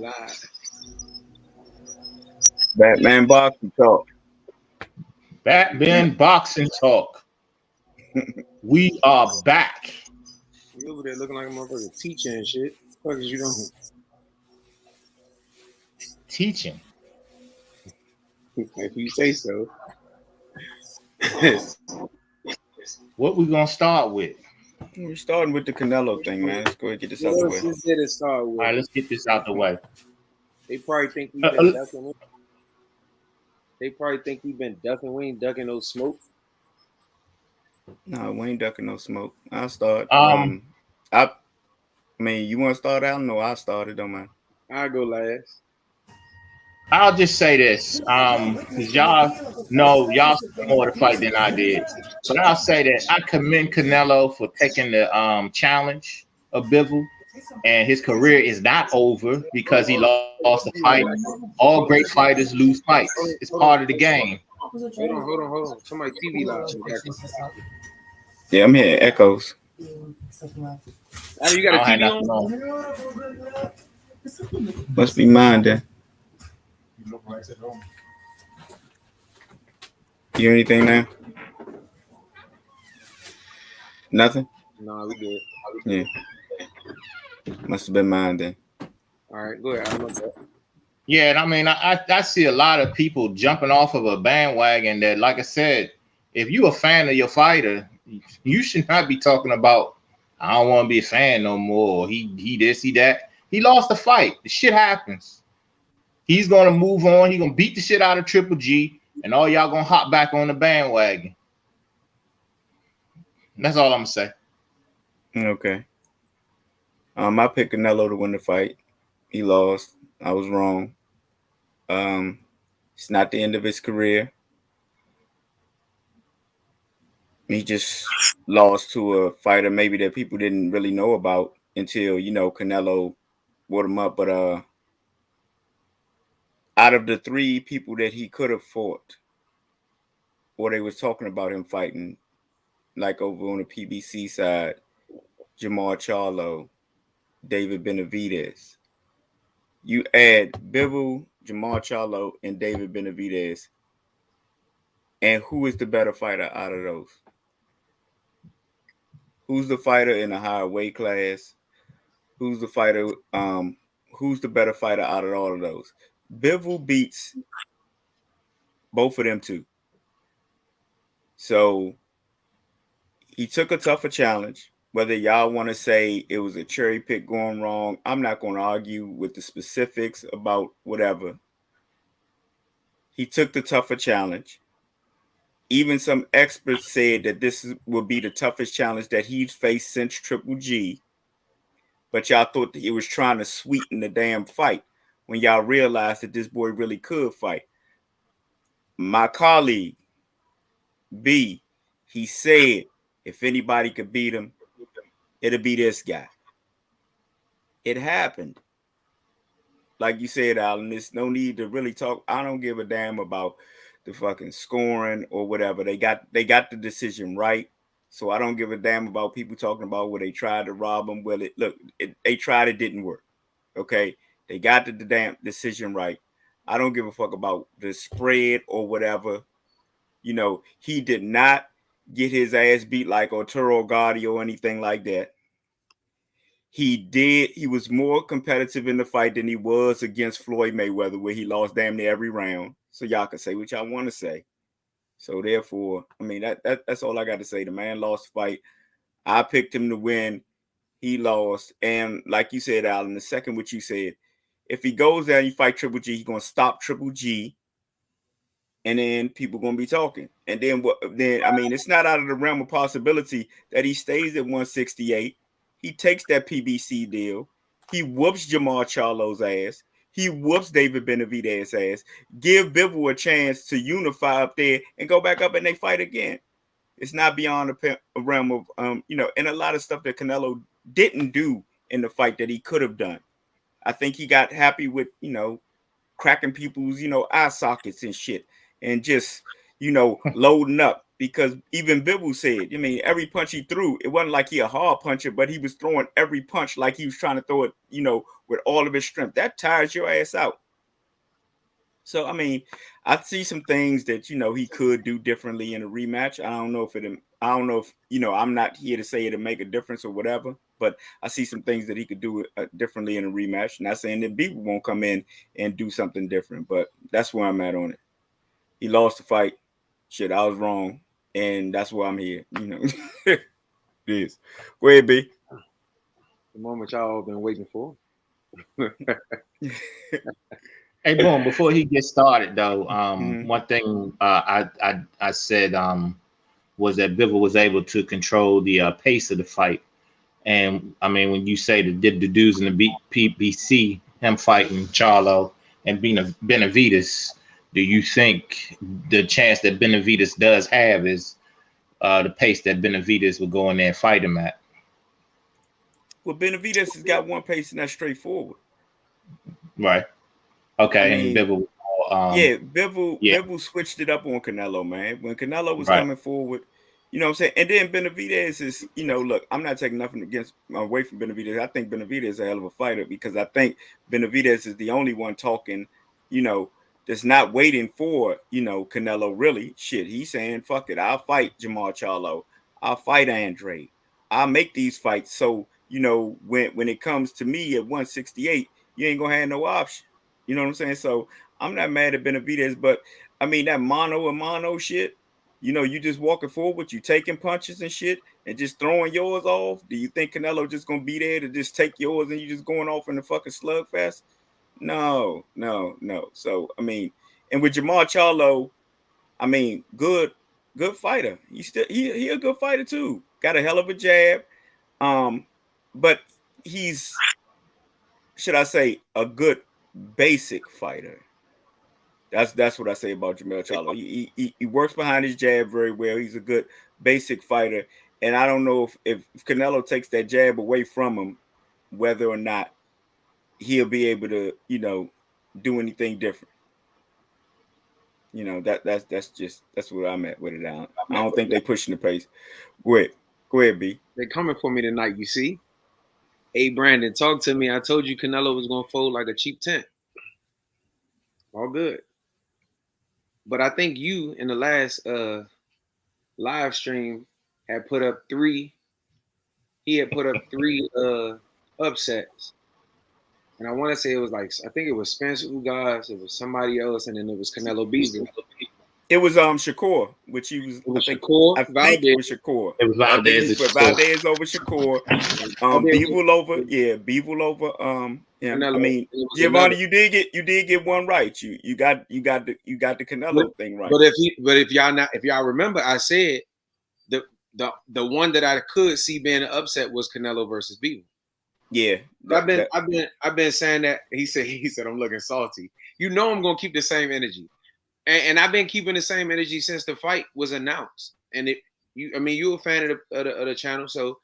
live. Batman boxing talk. Batman boxing talk. We are back. You over there looking like a motherfucking teacher and shit. Fuck is you doing? Teaching. If you say so. What we gonna start with? We're starting with the Canelo thing, man. Let's go ahead and get this out the way. Just did it start All with. right, let's get this out the way. They probably think we've been ducking it. They probably think we've been ducking. We ain't ducking no smoke. No, we ain't ducking no smoke. I'll start. I mean, you want to start out? No, I'll start it. Don't mind. I'll go last. I'll just say this, because y'all know y'all saw more of the fight than I did. But I'll say that I commend Canelo for taking the challenge of Bivol, and his career is not over because he lost the fight. All great fighters lose fights. It's part of the game. Hold on. Somebody TV live. Yeah, I'm hearing echoes. You got a TV on? Must be mine then. You hear anything now? Nothing? No, we good. Yeah. Must have been mine then. All right, go ahead. Yeah, and I mean, I see a lot of people jumping off of a bandwagon that, like I said, if you a fan of your fighter, you should not be talking about, I don't want to be a fan no more. He this, he that. He lost the fight. The shit happens. He's going to move on. He's going to beat the shit out of Triple G, and all y'all going to hop back on the bandwagon. That's all I'm going to say. Okay. I picked Canelo to win the fight. He lost. I was wrong. It's not the end of his career. He just lost to a fighter maybe that people didn't really know about until, Canelo brought him up. But out of the three people that he could have fought, or they was talking about him fighting, like over on the PBC side, Charlo, David Benavidez. You add Bivol, Charlo, and David Benavidez, and who is the better fighter out of those? Who's the fighter in a higher weight class? Who's the fighter? Who's the better fighter out of all of those? Bivol beats both of them too. So he took a tougher challenge. Whether y'all want to say it was a cherry pick going wrong, I'm not going to argue with the specifics about whatever. He took the tougher challenge. Even some experts said that this would be the toughest challenge that he's faced since Triple G. But y'all thought that it was trying to sweeten the damn fight when y'all realized that this boy really could fight. My colleague, B, he said if anybody could beat him, it'll be this guy. It happened. Like you said, Alan, there's no need to really talk. I don't give a damn about the fucking scoring or whatever. They got the decision right. So I don't give a damn about people talking about where they tried to rob him. Well, they tried, it didn't work. Okay. They got the damn decision right. I don't give a fuck about the spread or whatever. He did not get his ass beat like Arturo Gatti or anything like that. He was more competitive in the fight than he was against Floyd Mayweather, where he lost damn near every round. So y'all can say what y'all want to say. So therefore, I mean, that's all I got to say. The man lost the fight. I picked him to win. He lost. And like you said, Alan, the second what you said, if he goes there and you fight Triple G, he's going to stop Triple G. And then people going to be talking. And then it's not out of the realm of possibility that he stays at 168. He takes that PBC deal. He whoops Charlo's ass. He whoops David Benavidez's ass. Give Bivol a chance to unify up there and go back up and they fight again. It's not beyond the realm of, and a lot of stuff that Canelo didn't do in the fight that he could have done. I think he got happy with, cracking people's, eye sockets and shit and just, loading up. because even Bivol said, I mean, every punch he threw, it wasn't like he a hard puncher, but he was throwing every punch like he was trying to throw it, with all of his strength. That tires your ass out. So, I mean, I see some things that, he could do differently in a rematch. I don't know if, I'm not here to say it'll make a difference or whatever, but I see some things that he could do differently in a rematch. Not saying that Bivol won't come in and do something different, but that's where I'm at on it. He lost the fight. Shit, I was wrong. And that's why I'm here, It is. Go ahead, B. The moment y'all been waiting for. Hey, boom! Before he gets started, though, Mhm. one thing I said was that Bivol was able to control the pace of the fight, and I mean when you say that did the dudes in the PBC him fighting Charlo and Benavidez, do you think the chance that Benavidez does have is the pace that Benavidez would go in there and fight him at? Well, Benavidez has got one pace and that's straightforward. Right. Okay. I mean, and Bivol, Bivol switched it up on Canelo, man. When Canelo was coming forward, you know what I'm saying? And then Benavidez is, look, I'm not taking nothing away from Benavidez. I think Benavidez is a hell of a fighter because I think Benavidez is the only one talking, that's not waiting for, Canelo really. Shit, he's saying, fuck it, I'll fight Jamal Charlo. I'll fight Andre. I'll make these fights. So, when it comes to me at 168, you ain't gonna have no option. You know what I'm saying? So I'm not mad at Benavidez, but I mean that mano a mano shit. You just walking forward, you taking punches and shit, and just throwing yours off. Do you think Canelo just gonna be there to just take yours and you just going off in the fucking slugfest? No. So I mean, and with Jamal Charlo, I mean, good fighter. He a good fighter too. Got a hell of a jab. But he's, should I say, a good basic fighter. That's what I say about Jamal Charlo. He works behind his jab very well. He's a good basic fighter, and I don't know if Canelo takes that jab away from him, whether or not he'll be able to do anything different. That's where I'm at with it. I don't think they pushing the pace. Go ahead, B. They coming for me tonight. You see, hey Brandon, talk to me. I told you Canelo was gonna fold like a cheap tent. All good. But I think you in the last live stream had put up three. He had put up three upsets, and I want to say it was I think it was Spencer Ugas, it was somebody else, and then it was Canelo Bivol. It was Shakur, which he was. I think it was Shakur. It was Valdez. Valdez over Shakur. Bivol over. Canelo, I mean, Giovanni, you did get one right. You got the Canelo thing right. But if y'all remember, I said the one that I could see being an upset was Canelo versus Bivol. Yeah, I've been saying that. He said I'm looking salty. I'm gonna keep the same energy, and I've been keeping the same energy since the fight was announced. And you're a fan of the channel, so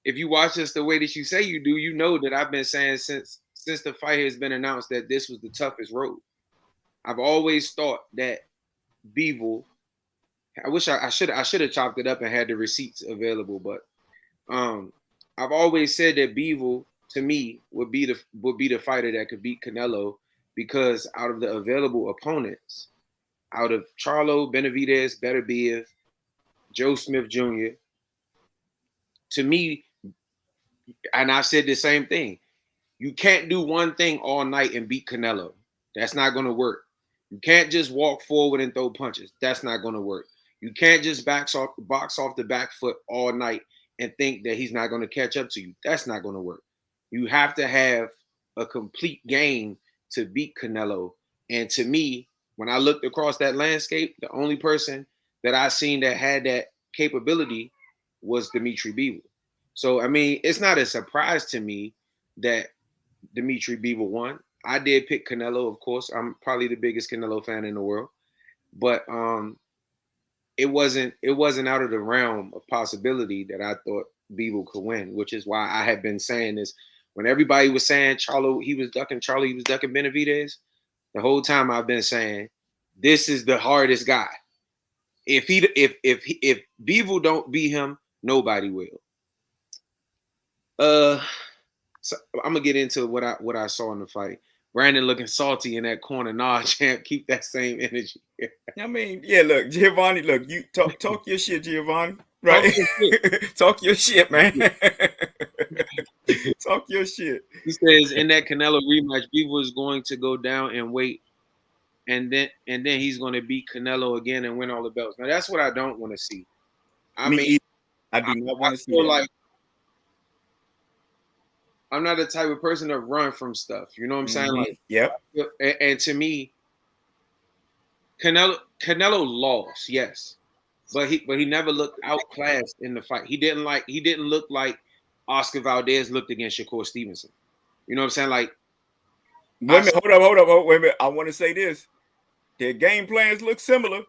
if you watch us the way that you say you do, you know that I've been saying since the fight has been announced that this was the toughest road. I've always thought that Bivol. I wish I should have chopped it up and had the receipts available, but I've always said that Bivol to me would be the fighter that could beat Canelo because out of the available opponents, out of Charlo, Benavidez, Beterbiev, Joe Smith Jr., to me, and I said the same thing. You can't do one thing all night and beat Canelo. That's not going to work. You can't just walk forward and throw punches. That's not going to work. You can't just box off the back foot all night and think that he's not going to catch up to you. That's not going to work. You have to have a complete game to beat Canelo. And to me, when I looked across that landscape, the only person that I seen that had that capability was Dimitri Bivol. So, I mean, it's not a surprise to me that Dimitri Bivol won. I did pick Canelo, of course. I'm probably the biggest Canelo fan in the world. But it wasn't out of the realm of possibility that I thought Bivol could win, which is why I had been saying this. When everybody was saying Charlo, he was ducking Benavidez, the whole time I've been saying, this is the hardest guy. if Bivol don't beat him, nobody will. So I'm gonna get into what I saw in the fight. Brandon looking salty in that corner. Nah, champ, keep that same energy. I mean, yeah, look, Giovanni, look, you talk your shit, Giovanni. Talk Right? your shit. Talk your shit, man. Talk your shit. He says in that Canelo rematch, Bivol is going to go down and wait, and then he's going to beat Canelo again and win all the belts. Now that's what I don't want to see. I mean, I do not want to see feel that. like I'm not the type of person to run from stuff. You know what I'm saying? Like, yep. And to me, Canelo lost, yes, but he never looked outclassed in the fight. He didn't look like Oscar Valdez looked against Shakur Stevenson. You know what I'm saying? Like, wait a minute, hold up, wait a minute. I want to say this. Their game plans look similar.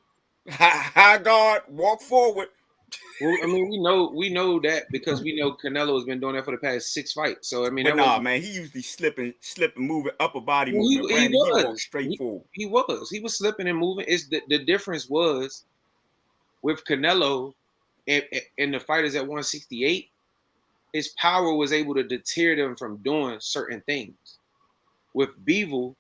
High guard, walk forward. Well, I mean, we know that because we know Canelo has been doing that for the past 6 fights. So I mean, but man, he usually slipping, moving upper body movement. He was straight forward. He was slipping and moving. It's the difference was with Canelo and the fighters at 168, his power was able to deter them from doing certain things. With Bivol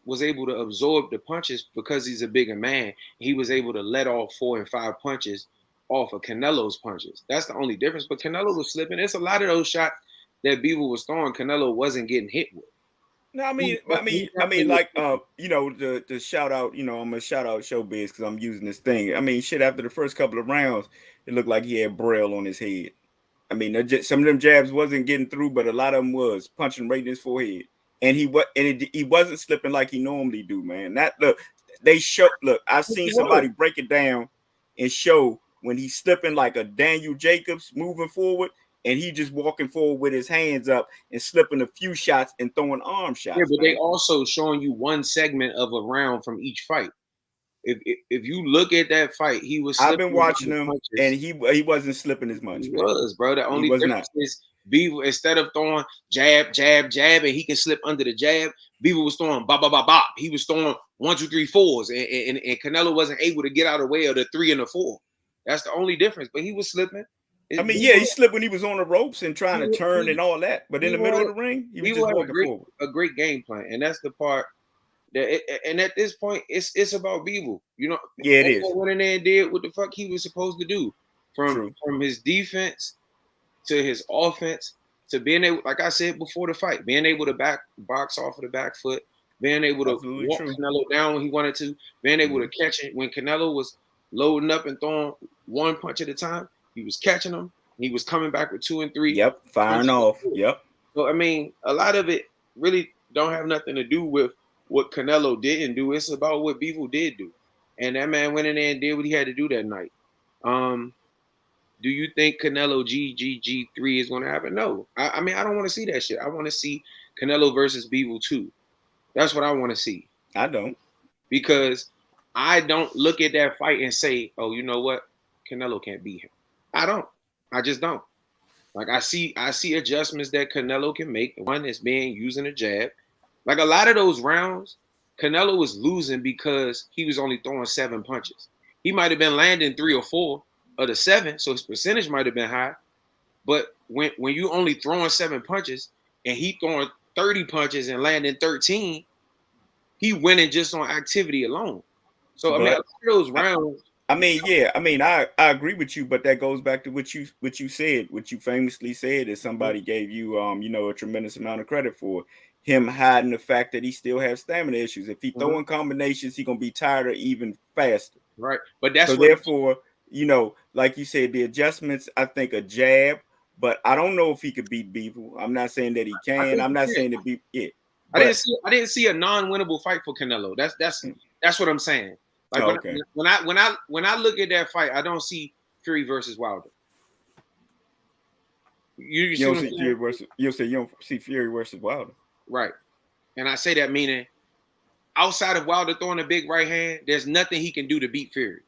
was able to absorb the punches because he's a bigger man. He was able to let off 4 and 5 punches off of Canelo's punches. That's the only difference. But Canelo was slipping. It's a lot of those shots that Bivol was throwing, Canelo wasn't getting hit with. No, I mean, like, you know, the shout out, you know, I'm gonna shout out Showbiz because I'm using this thing. I mean, shit, after the first couple of rounds, it looked like he had braille on his head. I mean, some of them jabs wasn't getting through, but a lot of them was punching right in his forehead. And he wasn't slipping like he normally do, man. I've seen somebody break it down and show when he's slipping like a Daniel Jacobs moving forward, and he just walking forward with his hands up and slipping a few shots and throwing arm shots. Yeah, but they also showing you one segment of a round from each fight. If you look at that fight, he was. I've been watching him, and he wasn't slipping as much. He was, bro. The only difference is Bivol, instead of throwing jab, jab, jab, and he can slip under the jab, Bivol was throwing bop, bop, bop, bop. He was throwing 1, 2, 3, 4s, and Canelo wasn't able to get out of the way of the 3 and the 4. That's the only difference. But he was slipping. I mean, yeah, he slipped when he was on the ropes and trying to turn and all that. But in the middle of the ring, he was just walking forward. A great game plan, and that's the part. And at this point, it's about Bivol. You know, yeah, it is. Went in there and did what the fuck he was supposed to do, from his defense to his offense to being able, like I said before the fight, being able to box off of the back foot, being able to walk Canelo down when he wanted to, being able to catch it when Canelo was loading up and throwing one punch at a time. He was catching them. He was coming back with 2 and 3. Yep, firing off. Yep. So I mean, a lot of it really don't have nothing to do with what Canelo didn't do. It's about what Bivol did do. And that man went in there and did what he had to do that night. Do you think Canelo G3 is going to happen? No. I mean, I don't want to see that shit. I want to see Canelo versus Bivol 2. That's what I want to see. I don't. Because I don't look at that fight and say, oh, you know what? Canelo can't beat him. I don't. I just don't. Like, I see adjustments that Canelo can make. One is using a jab. Like a lot of those rounds, Canelo was losing because he was only throwing 7 punches. He might have been landing 3 or 4 of the 7, so his percentage might have been high. But when you only throwing 7 punches and he throwing 30 punches and landing 13, he winning just on activity alone. So I mean, a lot of those rounds. I mean, yeah, I mean, I agree with you, but that goes back to what you said, what you famously said, that somebody gave you you know, a tremendous amount of credit for. Him hiding the fact that he still has stamina issues. If he throwing combinations, he's gonna be tired even faster. Right. But that's therefore, you know, like you said, the adjustments, I think a jab, but I don't know if he could beat Bivol. I'm not saying that he can. I'm not saying to beat it. I didn't see a non-winnable fight for Canelo. That's what I'm saying. Like when I look at that fight, I don't see Fury versus Wilder. You don't see Fury versus, you don't see Fury versus Wilder. Right. And I say that meaning outside of Wilder throwing a big right hand, there's nothing he can do to beat Fury.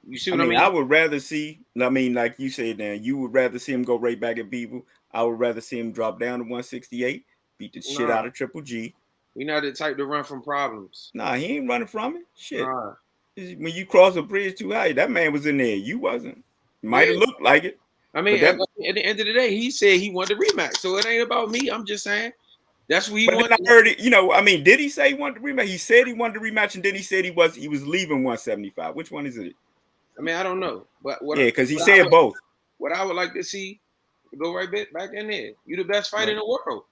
You see what I mean? I would rather see, like you said, Dan, you would rather see him go right back at Bivol. I would rather see him drop down to 168, beat the shit out of Triple G. We're not the type to run from problems. Nah, he ain't running from it. Shit. Nah. When you cross a bridge too high, that man was in there. You wasn't. Might have looked like it. I mean, at the end of the day, he said he wanted a rematch, so it ain't about me. I'm just saying that's what he wanted. Then I heard it. I mean, did he say he wanted a rematch? He said he wanted a rematch, and then he said he was leaving 175. Which one is it? I mean, I don't know, but because he said both. What I would like to see, go right back in there. You the best fighter in the world.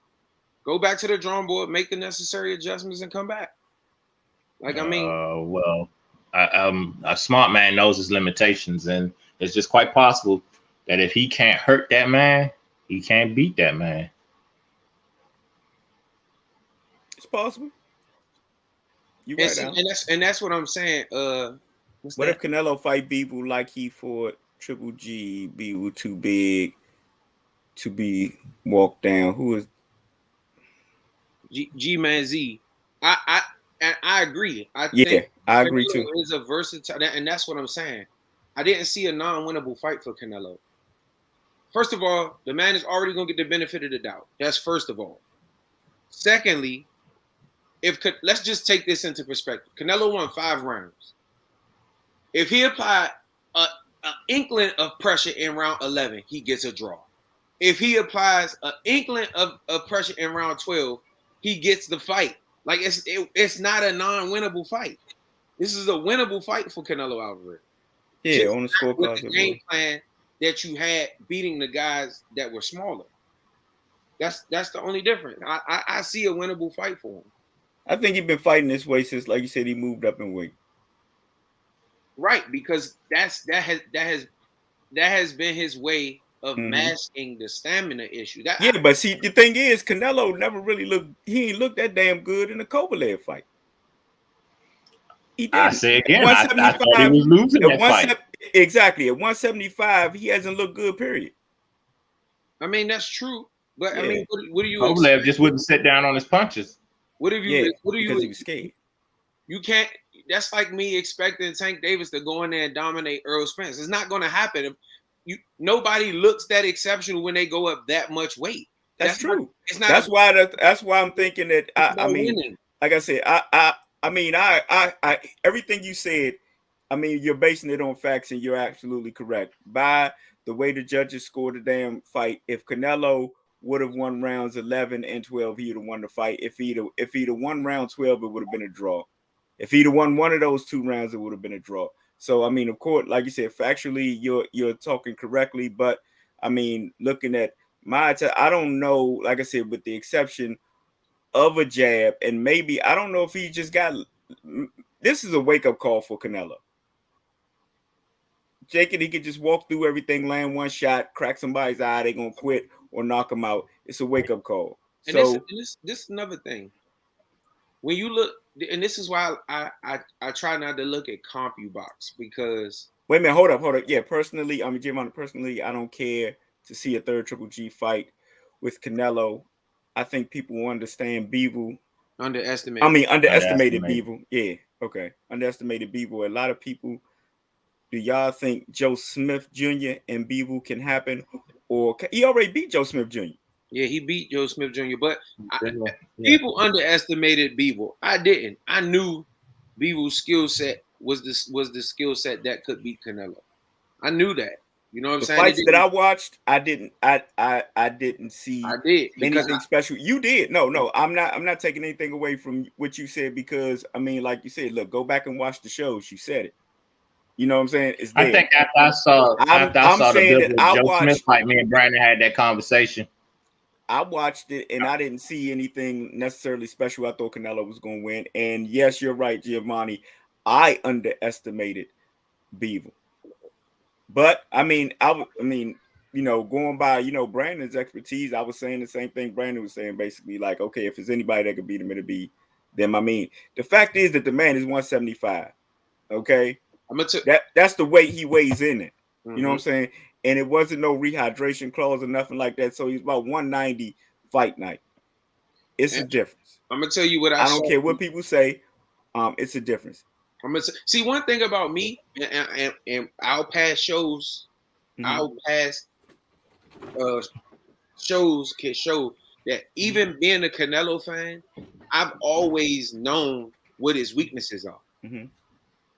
Go back to the drawing board, make the necessary adjustments, and come back. Like, I mean, a smart man knows his limitations, and it's just quite possible that if he can't hurt that man, he can't beat that man. It's possible. You right, and that's what I'm saying. What if Canelo fight Bivol like he fought Triple G? Bivol too big to be walked down. Who is G-Man Z? I agree. I agree too. Is a versatile, and that's what I'm saying. I didn't see a non-winnable fight for Canelo. First of all, the man is already going to get the benefit of the doubt. That's first of all. Secondly, let's just take this into perspective. Canelo won 5 rounds. If he applied an inkling of pressure in round 11, he gets a draw. If he applies an inkling of pressure in round 12, he gets the fight. Like, it's not a non-winnable fight. This is a winnable fight for Canelo Alvarez. Yeah, just on the scorecard. With the game plan that you had beating the guys that were smaller. That's the only difference. I see a winnable fight for him. I think he's been fighting this way since, like you said, he moved up in weight. Right, because that has been his way of masking the stamina issue. But see, the thing is, Canelo never really ain't looked that damn good in the Kovalev fight. He didn't. I say again, I thought he was losing that fight. Exactly. At 175, he hasn't looked good, period. I mean, that's true. But I mean, what do you Kovalev just wouldn't sit down on his punches. Because he was scared. You can't. That's like me expecting Tank Davis to go in there and dominate Earl Spence. It's not going to happen. Nobody looks that exceptional when they go up that much weight. That's true. It's not. That's why I'm thinking that. I mean, winning. Like I said, I mean, everything you said. I mean, you're basing it on facts, and you're absolutely correct. By the way the judges scored the damn fight, if Canelo would have won rounds 11 and 12, he'd have won the fight. If he'd have won round 12, it would have been a draw. If he'd have won one of those 2 rounds, it would have been a draw. So, I mean, of course, like you said, factually, you're talking correctly. But, I mean, looking at I don't know, like I said, with the exception of a jab, and maybe, I don't know if he just got – this is a wake-up call for Canelo. He could just walk through everything, land one shot, crack somebody's eye, they're going to quit or knock him out. It's a wake-up call. And so this is another thing. When you look, and this is why I try not to look at CompuBox, because wait a minute, hold up. Yeah, personally, I don't care to see a third Triple G fight with Canelo. I think people will understand Bivol. Underestimated Bivol. Yeah, okay. Underestimated Bivol. A lot of people. Do y'all think Joe Smith Jr. and Bivol can happen, or he already beat Joe Smith Jr.? Yeah, he beat Joe Smith Jr., but people underestimated Bivol. I didn't. I knew Bivol's skill set was the skill set that could beat Canelo. I knew that. You know what I'm saying? Fights that I watched, I didn't see anything special. You did. No, I'm not taking anything away from what you said, because I mean, like you said, look, go back and watch the shows. You said it. You know what I'm saying? It's there. I think after I saw the Joe Smith fight, me and Brandon had that conversation. I watched it and I didn't see anything necessarily special. I thought Canelo was going to win. And yes, you're right, Giovanni. I underestimated Bivol. But I mean, going by, Brandon's expertise, I was saying the same thing Brandon was saying, basically, like, okay, if there's anybody that could beat him, it'll be them. I mean, the fact is that the man is 175. Okay. That's the weight he weighs in it. You know what I'm saying? And it wasn't no rehydration clause or nothing like that. So he's about 190 fight night. It's a difference. I'm gonna tell you what I don't care what people say. It's a difference. See, one thing about me and our past shows, our past shows can show that even being a Canelo fan, I've always known what his weaknesses are.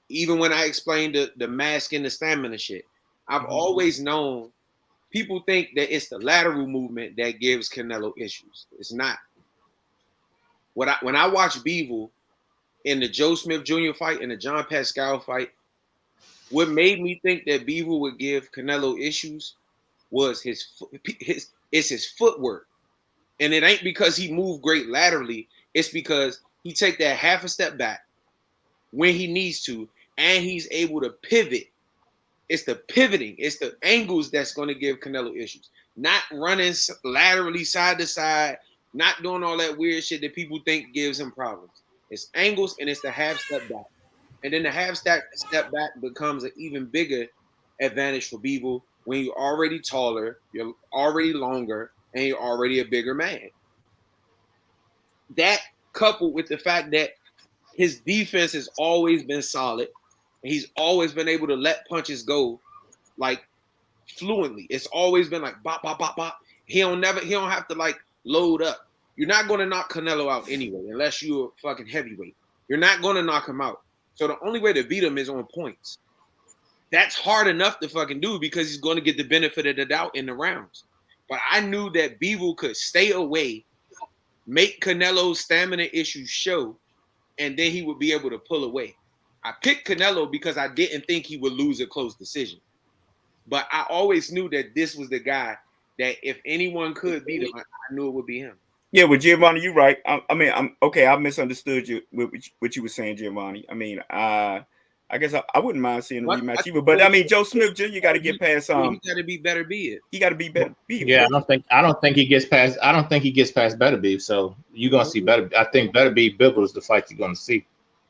even when I explained the mask and the stamina shit, I've always known people think that it's the lateral movement that gives Canelo issues. It's not. When I watch Bivol in the Joe Smith Jr. fight and the John Pascal fight, what made me think that Bivol would give Canelo issues was his footwork. And it ain't because he moved great laterally. It's because he take that half a step back when he needs to, and he's able to pivot. It's the pivoting. It's the angles that's going to give Canelo issues. Not running laterally side to side, not doing all that weird shit that people think gives him problems. It's angles, and it's the half step back. And then the half step back becomes an even bigger advantage for Bivol when you're already taller, you're already longer, and you're already a bigger man. That coupled with the fact that his defense has always been solid, and he's always been able to let punches go like fluently. It's always been like bop, bop, bop, bop. He don't have to like load up. You're not going to knock Canelo out anyway, unless you're a fucking heavyweight. You're not going to knock him out. So the only way to beat him is on points. That's hard enough to fucking do because he's going to get the benefit of the doubt in the rounds. But I knew that Bivol could stay away, make Canelo's stamina issues show, and then he would be able to pull away. I picked Canelo because I didn't think he would lose a close decision. But I always knew that this was the guy that if anyone could beat him, I knew it would be him. Yeah, well, Giovanni, you're right. I'm okay. I misunderstood you what you were saying, Giovanni. I mean, I guess I wouldn't mind seeing a rematch either. But I mean, Joe Smith Jr. got to get past. He got to be better Beef. He got to be better Beef. Yeah, I don't think he gets past. I don't think he gets past Better Beef. So you're gonna see Better. I think Better Beef Bivol is the fight you're gonna see.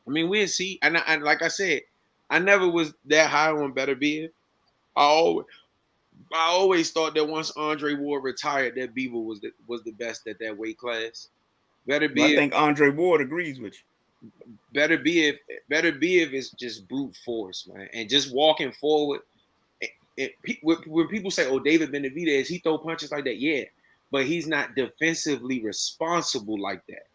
I mean, we'll see. And like I said, I never was that high on Better Beef. I always thought that once Andre Ward retired, that Bivol was the best at that weight class. Better Beef. I think Andre Ward agrees with you. Better Beef is just brute force, man, and just walking forward. When people say, "Oh, David Benavidez, he throw punches like that," yeah, but he's not defensively responsible like that.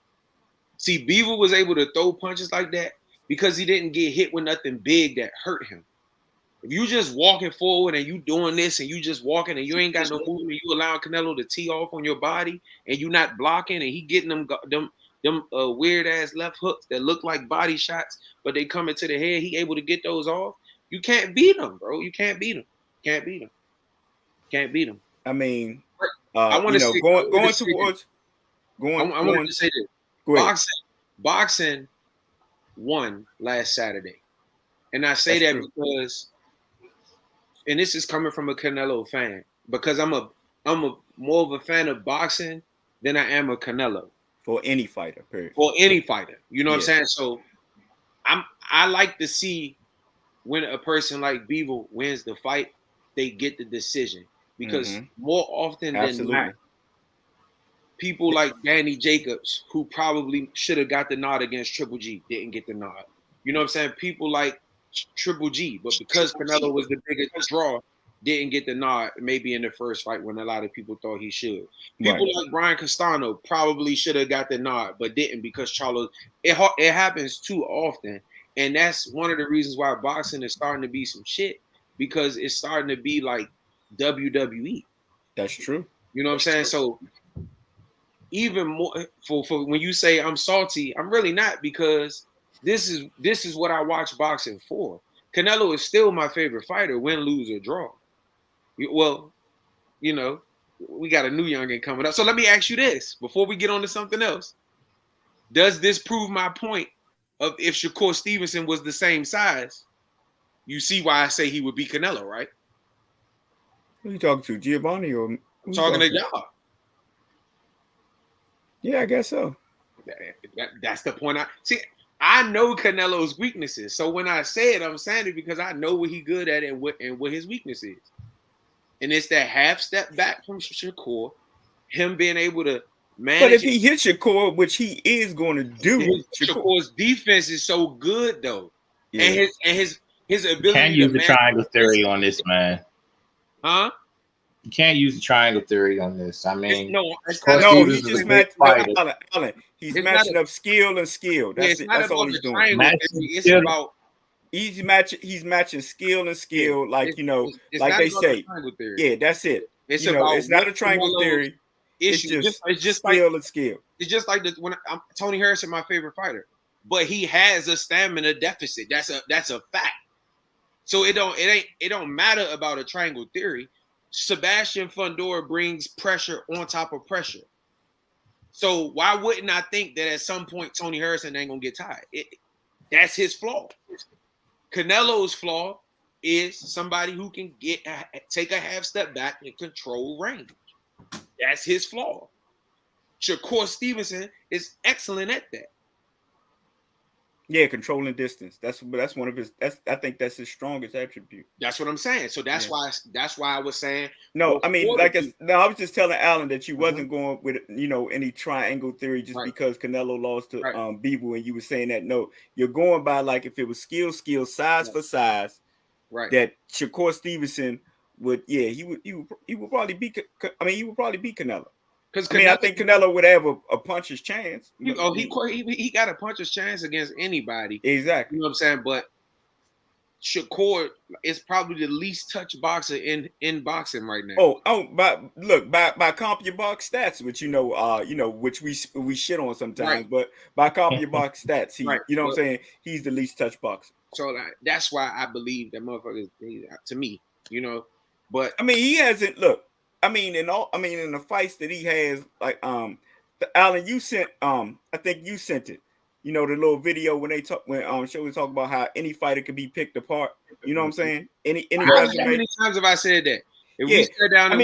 See, Bivol was able to throw punches like that because he didn't get hit with nothing big that hurt him. If you just walking forward and you doing this and you just walking and you ain't got no movement, you allowing Canelo to tee off on your body and you not blocking and he getting them weird ass left hooks that look like body shots, but they come into the head. He able to get those off. You can't beat him, bro. You can't beat him. Can't beat him. Can't beat him. I mean, I want to say going towards. I want to say this. Boxing won last Saturday, and I say that because, and this is coming from a Canelo fan, because I'm a more of a fan of boxing than I am a Canelo. For any fighter, period. For any fighter, you know what I'm saying. So, I like to see when a person like Bivol wins the fight, they get the decision, because more often than not, people like Danny Jacobs, who probably should have got the nod against Triple G, didn't get the nod. You know what I'm saying? People like Triple G, but because Canelo was the biggest draw, didn't get the nod maybe in the first fight when a lot of people thought he should. People like Brian Castano probably should have got the nod, but didn't because Charlo. It happens too often, and that's one of the reasons why boxing is starting to be some shit, because it's starting to be like WWE. That's true. You know what I'm saying? So even more for when you say I'm salty, I'm really not, because this is what I watch boxing for. Canelo is still my favorite fighter, win, lose, or draw. Well, you know, we got a new youngin coming up. So let me ask you this before we get on to something else. Does this prove my point of if Shakur Stevenson was the same size? You see why I say he would beat Canelo, right? Who are you talking to, Giovanni, or I'm talking to y'all? Yeah, I guess so. That's the point. I know Canelo's weaknesses. So when I say it, I'm saying it because I know what he's good at and what his weakness is. And it's that half step back from Shakur, him being able to manage. But if he hits Shakur, which he is going to do, Shakur's defense is so good though, and his ability. You can't use the triangle theory on this, man. Huh? You can't use the triangle theory on this. I mean, he's just matching up. He's matching up skill and skill. That's all he's doing. It's about He's matching skill and skill, like it's like not they about say. the triangle theory. Yeah, that's it. It's about it's not a triangle theory. It's just skill and skill. It's just like when Tony Harrison, my favorite fighter, but he has a stamina deficit. That's a fact. So it don't matter about a triangle theory. Sebastian Fundora brings pressure on top of pressure. So why wouldn't I think that at some point Tony Harrison ain't gonna get tired? That's his flaw. Canelo's flaw is somebody who can take a half step back and control range. That's his flaw. Shakur Stevenson is excellent at that. Yeah, controlling distance. That's one of his. I think that's his strongest attribute. That's what I'm saying. So that's why I was saying. No, I mean, I was just telling Alan that you wasn't going with any triangle theory just because Canelo lost to Bivol, and you were saying that no, you're going by like if it was skill, size for size. Right. That Shakur Stevenson would, he would probably beat. I mean, he would probably beat Canelo. Because I think Canelo would have a puncher's chance. He got a puncher's chance against anybody. Exactly. You know what I'm saying? But Shakur is probably the least touched boxer in boxing right now. By CompuBox stats, which which we shit on sometimes, but by CompuBox stats, he, what I'm saying, he's the least touched boxer. So that's why I believe that motherfucker to me, But I mean, he hasn't in the fights that he has, like Alan, you sent I think you sent it. The little video when Shirley talk about how any fighter could be picked apart. You know what I'm saying? Any how many times have I said that? If we sat down and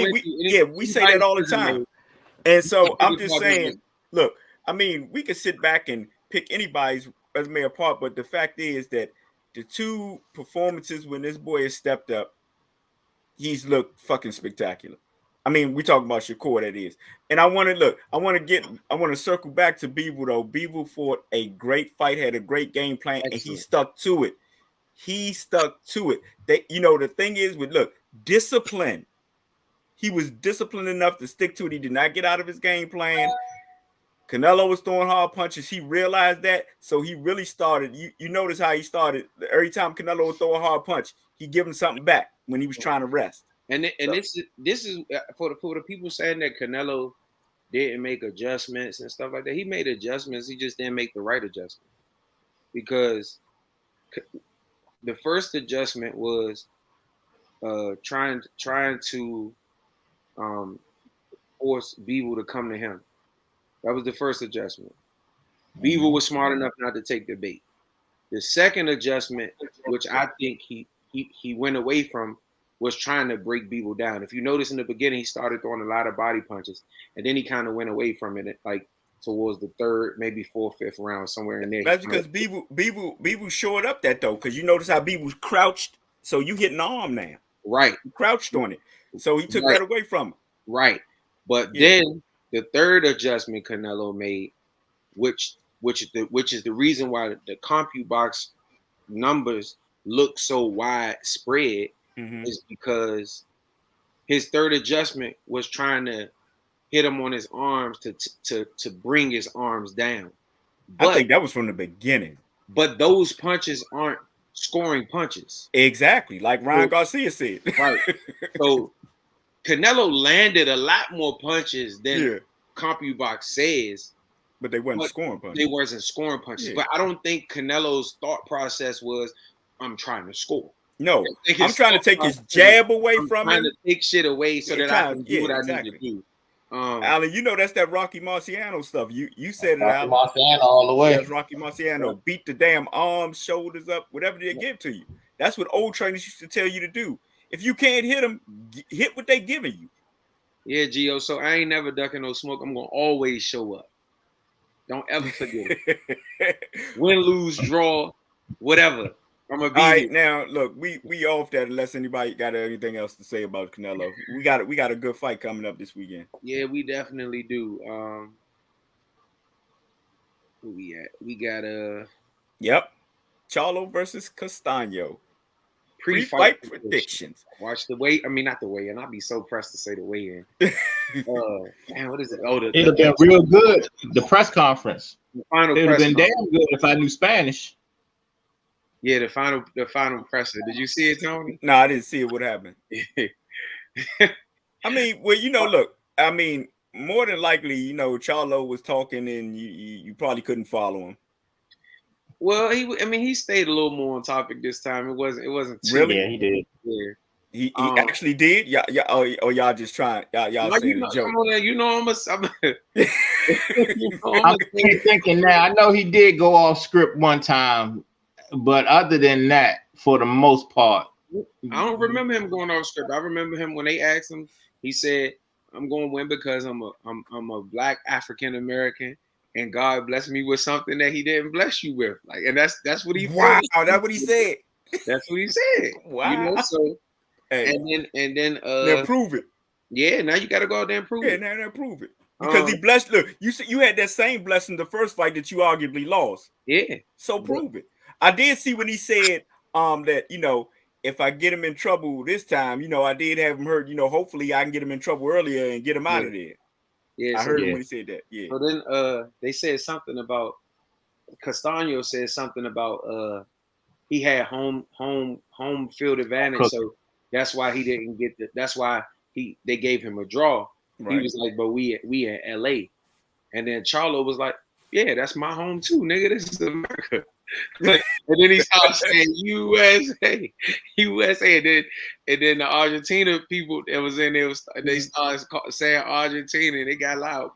we say that all the time. And so I'm just saying, look, I mean, we could sit back and pick anybody's resume apart, but the fact is that the two performances when this boy has stepped up, he's looked fucking spectacular. I mean, we talking about Shakur, that is. And I want to circle back to Bivol, though. Bivol fought a great fight, had a great game plan, and he stuck to it. The thing is discipline. He was disciplined enough to stick to it. He did not get out of his game plan. Canelo was throwing hard punches. He realized that, so he really started. You notice how he started. Every time Canelo would throw a hard punch, he give him something back when he was trying to rest. This is for the people saying that Canelo didn't make adjustments and stuff like that. He made adjustments. He just didn't make the right adjustment, because the first adjustment was trying to force Bivol to come to him. That was the first adjustment. Bivol was smart enough not to take the bait. The second adjustment, which I think he went away from, was trying to break Bivol down. If you notice in the beginning, he started throwing a lot of body punches, and then he kind of went away from it, like towards the third, maybe fourth, fifth round, somewhere in there. That's because Bivol showed up that though, because you notice how Bivol crouched, so you hit an arm now. Right. He crouched on it. So he took that away from him. Right. But then the third adjustment Canelo made, which is the reason why the CompuBox numbers look so widespread, is because his third adjustment was trying to hit him on his arms to bring his arms down. I think that was from the beginning. But those punches aren't scoring punches. Exactly, like Ryan Garcia said. Right. So Canelo landed a lot more punches than CompuBox says. But they weren't scoring punches. They wasn't scoring punches. Yeah. But I don't think Canelo's thought process was, I'm trying to score. No, I'm trying to take his jab away from him. I'm trying to take shit away so that I can do what I need to do. Alan, that's that Rocky Marciano stuff. You said it, Alan. Marciano all the way. That's Rocky Marciano. Beat the damn arms, shoulders up, whatever they give to you. That's what old trainers used to tell you to do. If you can't hit them, hit what they giving you. Yeah, Gio. So I ain't never ducking no smoke. I'm gonna always show up. Don't ever forget it. Win, lose, draw, whatever. I'm gonna be all right. here. Now, look, we off that unless anybody got anything else to say about Canelo. We got a good fight coming up this weekend. Yeah, we definitely do. Who we at? We got Yep, Charlo versus Castano. Pre-fight predictions. Watch the weigh. I mean, not the weigh-in. I'd be so pressed to say the weigh-in. Man, what is it? Oh, it'd have been real good. The press conference. The final it'd have been damn good if I knew Spanish. Yeah, the final presser. Did you see it, Tony? No, I didn't see it. What happened? I mean, well, look, I mean, more than likely, Charlo was talking and you probably couldn't follow him. Well, he stayed a little more on topic this time. It wasn't too. Really? Yeah, he did. Yeah. He actually did. Yeah. Or y'all just trying. Y'all saying a joke. Come on, I'm thinking now. I know he did go off script one time, but other than that, for the most part, I don't remember him going off script. I remember him when they asked him. He said, "I'm going to win because I'm a black African American, and God blessed me with something that He didn't bless you with." Like, and that's what he. Wow, that's what he said. That's what he said. Wow. So, hey. and then now prove it. Yeah, now you got to go out there and prove it. Yeah, now prove it. Because he blessed. Look, you had that same blessing the first fight that you arguably lost. Yeah. So prove it. I did see when he said that if I get him in trouble this time, I did have him heard. Hopefully I can get him in trouble earlier and get him out of there. Yeah, I heard him when he said that. Yeah. So then they said something about Castano said something about he had home field advantage, so that's why he didn't get that's why they gave him a draw. Right. He was like, but we at LA. And then Charlo was like, yeah, that's my home too, nigga. This is America. And then he started saying USA. And then the Argentina people that was in there they started saying Argentina and they got loud.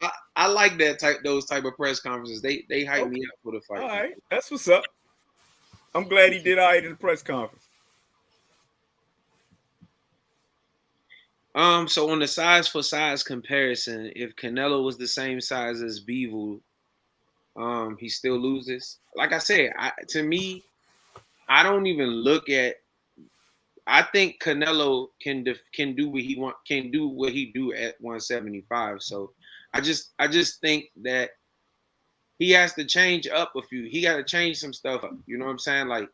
But I like those type of press conferences. They hype me up for the fight. All right, that's what's up. I'm glad he did all right in the press conference. So on the size for size comparison, if Canelo was the same size as Bivol, he still loses. Like I said, to me, I don't even look at. I think Canelo can do what he do at 175. So I just think that he has to change up a few. He got to change some stuff up. You know what I'm saying? Like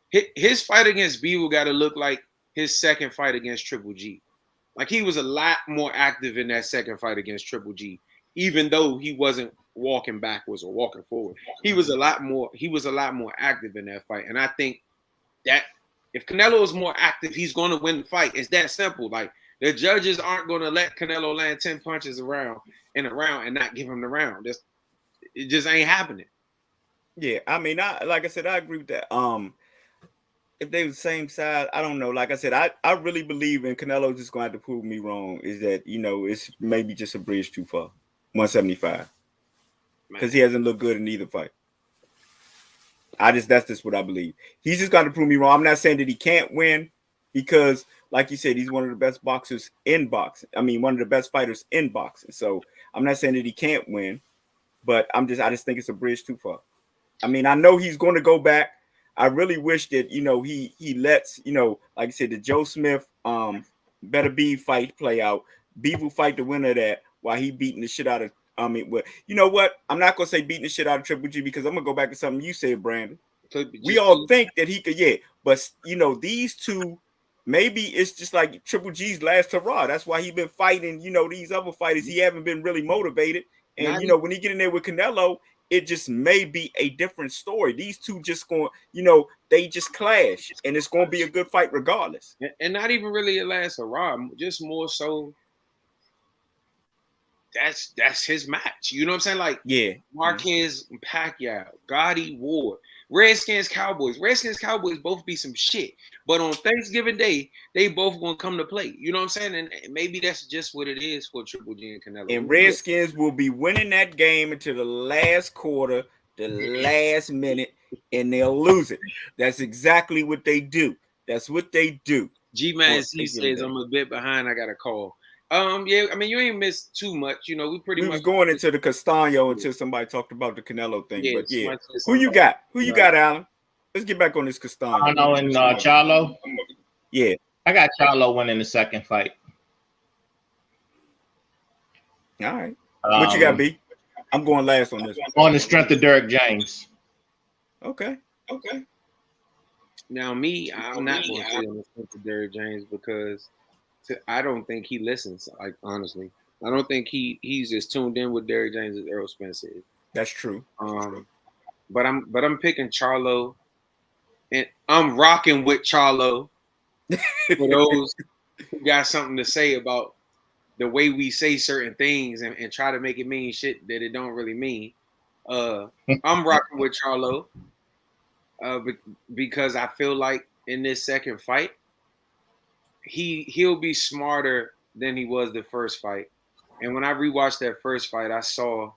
his fight against Bivol got to look like his second fight against Triple G. Like he was a lot more active in that second fight against Triple G, even though he wasn't walking backwards or walking forward. He was a lot more active in that fight. And I think that if Canelo is more active, he's going to win the fight. It's that simple. Like the judges aren't going to let Canelo land 10 punches around and not give him the round. It just ain't happening. Yeah, I mean, like I said, I agree with that. If they were the same size, I don't know. Like I said, I really believe in Canelo just going to have to prove me wrong. Is that it's maybe just a bridge too far, 175, because he hasn't looked good in either fight. That's just what I believe. He's just got to prove me wrong. I'm not saying that he can't win because, like you said, he's one of the best boxers in boxing. I mean, one of the best fighters in boxing. So I'm not saying that he can't win, but I just think it's a bridge too far. I mean, I know he's going to go back. I really wish that he lets like I said, the Joe Smith Better Be fight play out. Bivol fight the winner of that while he beating the shit out of. I mean, well, you know what? I'm not gonna say beating the shit out of Triple G because I'm gonna go back to something you said, Brandon. We all think that he could, but these two, maybe it's just like Triple G's last hurrah. That's why he been fighting. These other fighters, he haven't been really motivated. And when he get in there with Canelo, it just may be a different story. These two just going, they just clash, and it's going to be a good fight regardless. And not even really a last hurrah, just more so. That's his match. You know what I'm saying? Like, yeah, Marquez, Pacquiao, Gotti, Ward, Redskins, Cowboys. Redskins, Cowboys both be some shit. But on Thanksgiving Day, they both gonna come to play. You know what I'm saying? And maybe that's just what it is for Triple G and Canelo. And Redskins will be winning that game until the last quarter, the last minute, and they'll lose it. That's exactly what they do. That's what they do. G-Man C says, I'm a bit behind. I got a call. Yeah, I mean, you ain't missed too much. We was going into the Castano until somebody talked about the Canelo thing. Yeah, but yeah, who you got? Who you got, Alan? Let's get back on this Castano. Castano and Charlo. Yeah, I got Charlo winning the second fight. All right. What you got, B? I'm going last on this one. On the strength of Derrick James. Okay. Now, I'm not going to say on the strength of Derrick James because I don't think he listens. Like, honestly, I don't think he's as tuned in with Derrick James as Errol Spence is. That's true. But I'm picking Charlo And I'm rocking with Charlo. For those who got something to say about the way we say certain things and try to make it mean shit that it don't really mean. I'm rocking with Charlo because I feel like in this second fight, he'll be smarter than he was the first fight. And when I rewatched that first fight, I saw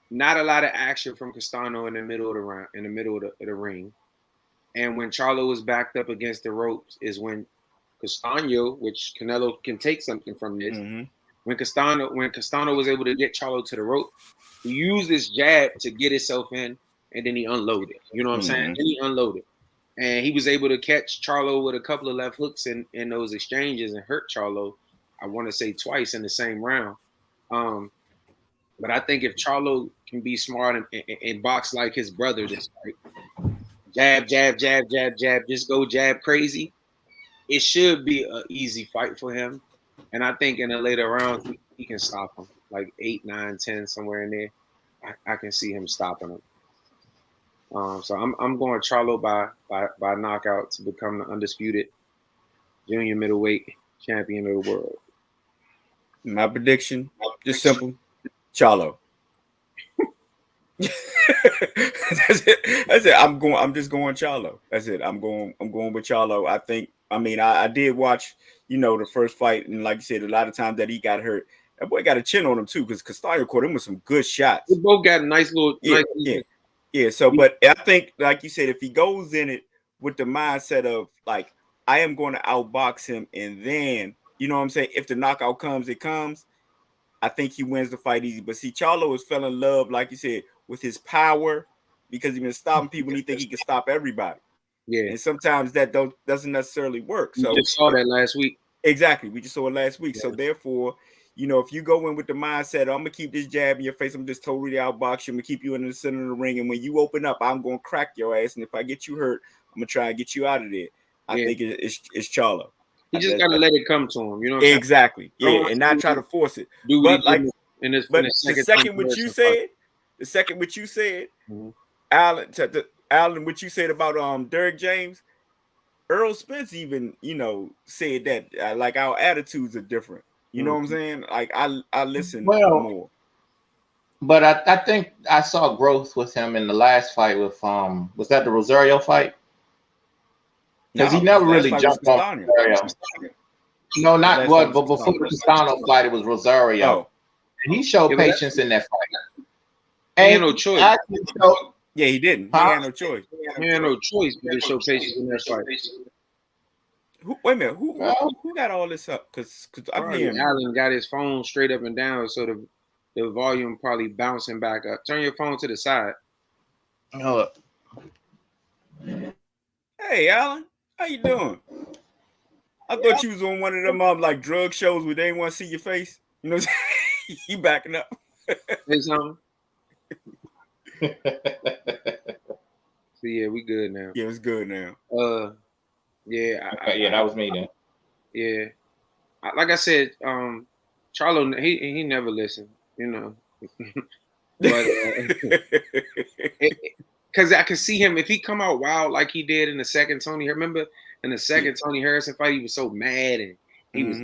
not a lot of action from Castano in the middle of the round, in the middle of the ring. And when Charlo was backed up against the ropes, is when Castano, which Canelo can take something from this, when Castano was able to get Charlo to the rope, he used his jab to get himself in, and then he unloaded. You know what I'm saying? Then he unloaded. And he was able to catch Charlo with a couple of left hooks in those exchanges and hurt Charlo, I want to say twice in the same round. But I think if Charlo can be smart and box like his brother, this fight, jab, jab, jab, jab, jab, just go jab crazy, it should be an easy fight for him. And I think in the later rounds, he can stop him. Like 8, 9, 10, somewhere in there. I can see him stopping him. So I'm going Charlo by knockout to become the undisputed junior middleweight champion of the world. My prediction, just simple, Charlo. That's it. I'm just going Charlo. That's it. I'm going with Charlo. I did watch, the first fight, and like you said, a lot of times that he got hurt, that boy got a chin on him too, because Castano caught him with some good shots. We both got a nice little Yeah. So, but I think, like you said, if he goes in it with the mindset of like, I am going to outbox him, and then, you know what I'm saying, if the knockout comes, it comes. I think he wins the fight easy. But see, Charlo has fell in love, like you said, with his power, because he's been stopping people and he think he can stop everybody. Yeah. And sometimes that doesn't necessarily work. So we just saw that last week. Exactly. We just saw it last week. Yeah. So therefore, if you go in with the mindset, I'm gonna keep this jab in your face, I'm just totally outbox you, I'm gonna keep you in the center of the ring, and when you open up, I'm gonna crack your ass. And if I get you hurt, I'm gonna try and get you out of there. I think it's Charlo. You just gotta let it come to him, you know. Exactly. Yeah, and not try to force it. But like, the second what you said, Alan, what you said about Derrick James, Earl Spence even said that like our attitudes are different. You know what I'm saying? Like I listen more. But I think I saw growth with him in the last fight with was that the Rosario fight? Because he never really jumped on Rosario. No, not what, but before the Castano fight, it was Rosario. Oh. And he showed patience in that fight. He had no choice. Yeah, he didn't. He had no choice. He had no choice but to show patience in that fight. Wait a minute. Who got all this up? Because I'm hearing Allen got his phone straight up and down, so the volume probably bouncing back up. Turn your phone to the side. Hold up. Hey, Alan, how you doing? I thought you was on one of them like drug shows where they didn't want to see your face. You know what I'm saying? You backing up. Say something. So yeah, we good now. Yeah, it's good now. Yeah. That was me then. Yeah. Like I said, Charlo, he never listened, but because I could see him if he come out wild like he did in the second Tony. Remember in the second Tony Harrison fight, he was so mad and he was,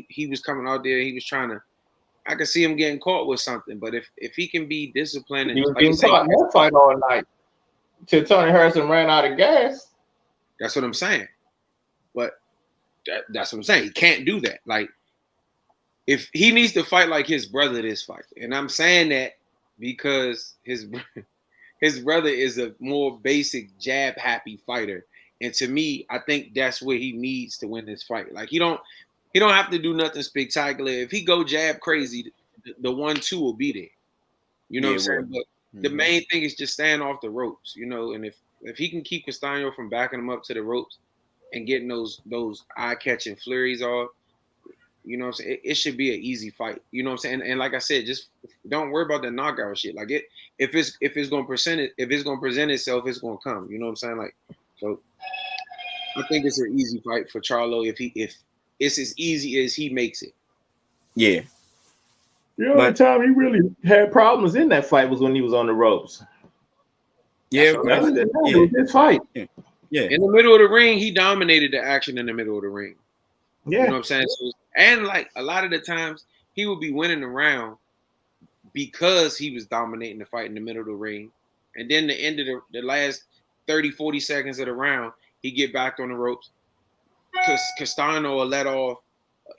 he was coming out there. He was trying to. I could see him getting caught with something, but if he can be disciplined, and he was getting caught in that fight all night till Tony Harrison ran out of gas. That's what I'm saying. But that's what I'm saying. He can't do that. Like, if he needs to fight like his brother this fight, and I'm saying that because his brother is a more basic jab happy fighter, and to me, I think that's where he needs to win this fight. Like, he don't have to do nothing spectacular. If he go jab crazy, the 1-2 will be there. You know what I'm saying? But the main thing is just staying off the ropes, and if he can keep Castano from backing him up to the ropes and getting those eye-catching flurries off, you know what I'm saying? It should be an easy fight. You know what I'm saying? And like I said, just don't worry about the knockout shit. Like, if it's gonna present itself, it's gonna come. You know what I'm saying? Like, so I think it's an easy fight for Charlo if it's as easy as he makes it. Yeah. The only time he really had problems in that fight was when he was on the ropes. Yeah, That's That was yeah, a good fight. yeah. in the middle of the ring, he dominated the action in the middle of the ring. Yeah. You know what I'm saying? So, and like a lot of the times, he would be winning the round because he was dominating the fight in the middle of the ring. And then the end of the last 30, 40 seconds of the round, he get back on the ropes. Because Castano will let off,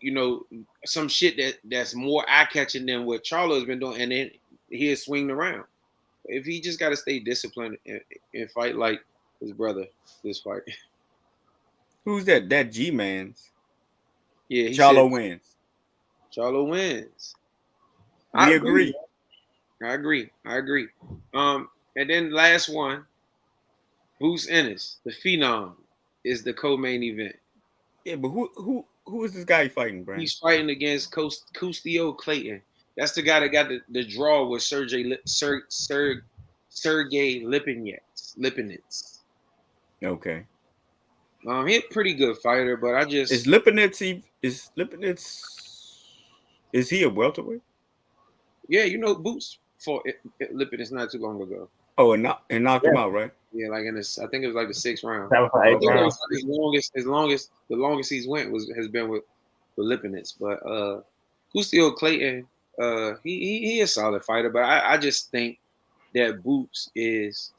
you know, some shit that's more eye-catching than what Charlo has been doing, and then he'll swing around. If he just got to stay disciplined and fight like his brother this fight. Who's that? That G-Man's. Yeah, he Charlo said wins. Charlo wins. We agree. I agree. And then last one, Bruce Ennis, the Phenom, is the co-main event. Yeah, but who is this guy fighting, Brandon? He's fighting against Custio Clayton. That's the guy that got the draw with Sergey Lipinets. Okay. He's a pretty good fighter, but I just Is Lipinets is he a welterweight? Yeah, you know, Boots fought Lipinets not too long ago. Oh, and knocked him out, right? Yeah, like in this, I think it was like the 6th round. That was like 8 rounds. The longest he's went has been with Lipinets. But Custio Clayton, he is a solid fighter, but I just think that Boots is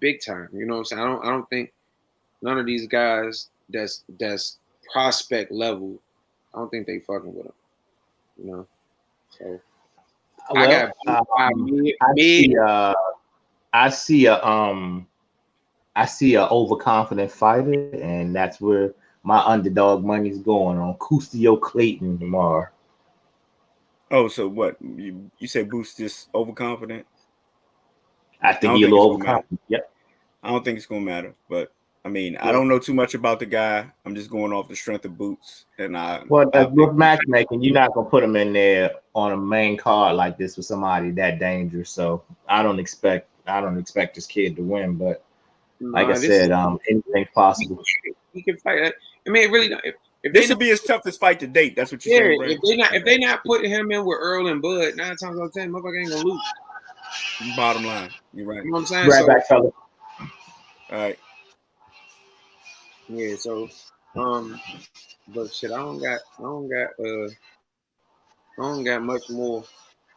big time. You know what I'm saying? I don't think none of these guys that's prospect level, I don't think they fucking with him. You know, so Well, I see a overconfident fighter, and that's where my underdog money's going on Custio Clayton tomorrow. Oh, so what? You say Boost just overconfident? I think he's a little overconfident. Yep. I don't think it's gonna matter, but I mean, I don't know too much about the guy. I'm just going off the strength of Boots, and with matchmaking, you're not gonna put him in there on a main card like this with somebody that dangerous. So I don't expect this kid to win, but like I said, anything's possible. He can fight. I mean, it really. If this would be his toughest fight to date. That's what you're saying, Brandon. If they not putting him in with Earl and Bud, 9 times out of 10, motherfucker ain't gonna lose. Bottom line, you're right. You know what I'm saying? Right back, fella. All right. Yeah. So, but shit, I don't got much more.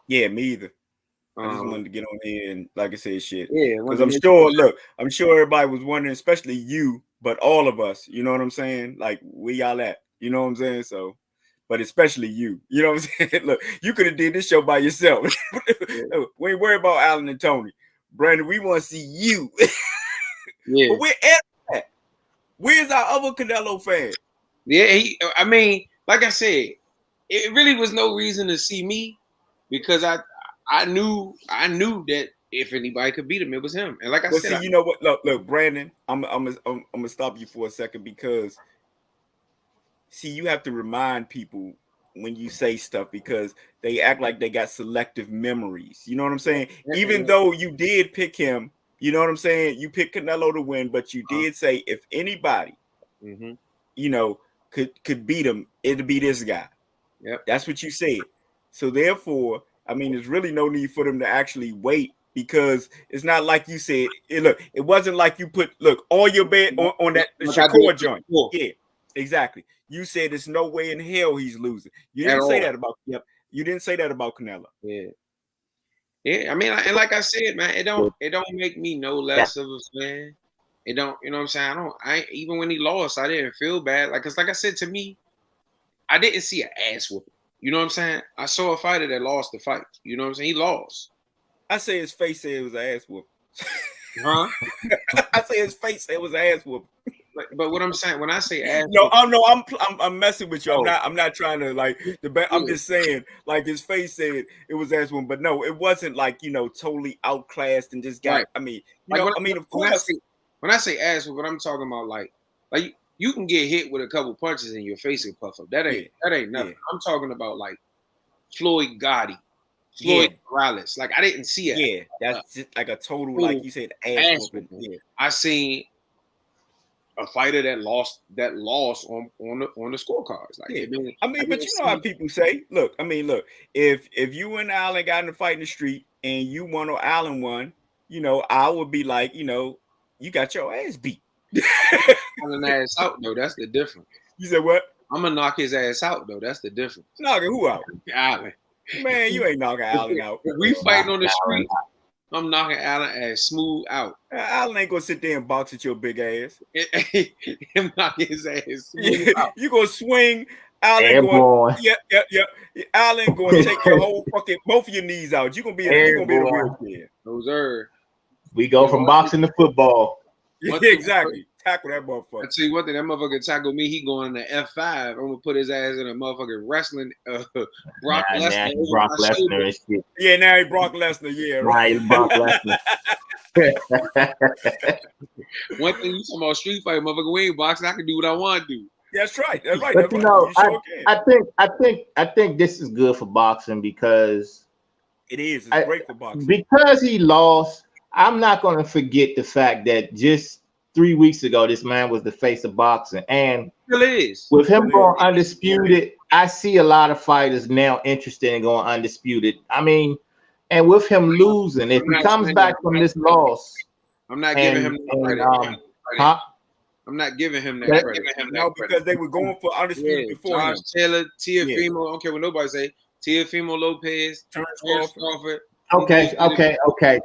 Yeah, me either. I just wanted to get on here and, like I said, shit. Yeah, because I'm sure everybody was wondering, especially you, but all of us. You know what I'm saying? Like, where y'all at? You know what I'm saying? So, but especially you. You know what I'm saying? Look, you could have did this show by yourself. We ain't worried about Alan and Tony. Brandon, we want to see you. Yeah. But we're at that. Where's our other Canelo fan? Yeah, I mean, like I said, it really was no reason to see me because I knew that if anybody could beat him, it was him. And like I said, see, you know what? Look, Brandon, I'm gonna stop you for a second because see, you have to remind people when you say stuff because they act like they got selective memories. You know what I'm saying? Even though you did pick him, you know what I'm saying? You picked Canelo to win, but you did say if anybody, you know, could beat him, it'd be this guy. Yep. That's what you said. So therefore, I mean, there's really no need for them to actually wait because it's not like you said. It wasn't like you put all your bet on that Shakur joint. Yeah, exactly. You said there's no way in hell he's losing. You didn't say that about You didn't say that about Canelo. Yeah. Yeah, I mean, and like I said, man, it don't make me no less of a fan. It don't, you know what I'm saying? I even when he lost, I didn't feel bad. Cause like I said, to me, I didn't see an ass whooping. You know what I'm saying? I saw a fighter that lost the fight. You know what I'm saying? He lost. I say his face said it was an ass whooping. Huh? I say his face said it was an ass whooping. But what I'm saying when I say ass, I'm messing with you. I'm not trying to debate. I'm just saying his face said it was ass whooping, but no, it wasn't totally outclassed and just got. Right. I mean, of course. When I say ass whooping, I'm talking about like you can get hit with a couple punches and your face will puff up. That ain't nothing. Yeah. I'm talking about like Floyd Gotti, Floyd Morales. I didn't see it. Yeah, that's just like a total, like you said, ass whooping. Yeah. I seen a fighter that lost on the scorecards. But you know how people say, look, if you and Allen got in a fight in the street and you won or Allen won, I would be like, you got your ass beat. An ass out though. That's the difference. You said what? I'm gonna knock his ass out though. That's the difference. Knocking who out? Allen. Man, you ain't knocking Allen out. If we fighting on the street, I'm knocking Allen ass smooth out. Allen ain't gonna sit there and box at your big ass. Him knocking his ass smooth out. You gonna swing. Allen going, yeah. Allen going to take your whole fucking both of your knees out. You gonna be in a wheelchair. Those are. We go from boxing to football. Yeah, exactly. Tackle that motherfucker. I tell you what, that motherfucker tackle me. He going in the F5. I'm gonna put his ass in a motherfucking wrestling. Brock Lesnar. Brock Lesnar and shit. Yeah, now he Brock Lesnar. Yeah, right. Brock Lesnar. One thing you talking about street fight, motherfucker. We ain't boxing. I can do what I want to do. That's right. That's right. But That's right. I think this is good for boxing because it is. It's great for boxing because he lost. I'm not going to forget the fact that just 3 weeks ago, this man was the face of boxing, and with him going undisputed, I see a lot of fighters now interested in going undisputed. I mean, and with him losing, if he comes back from this loss, I'm not giving him credit. I'm not giving him that credit. No, because they were going for undisputed before Josh Taylor, Teofimo. I don't care what nobody say. Teofimo Lopez, Terrence Crawford. Okay.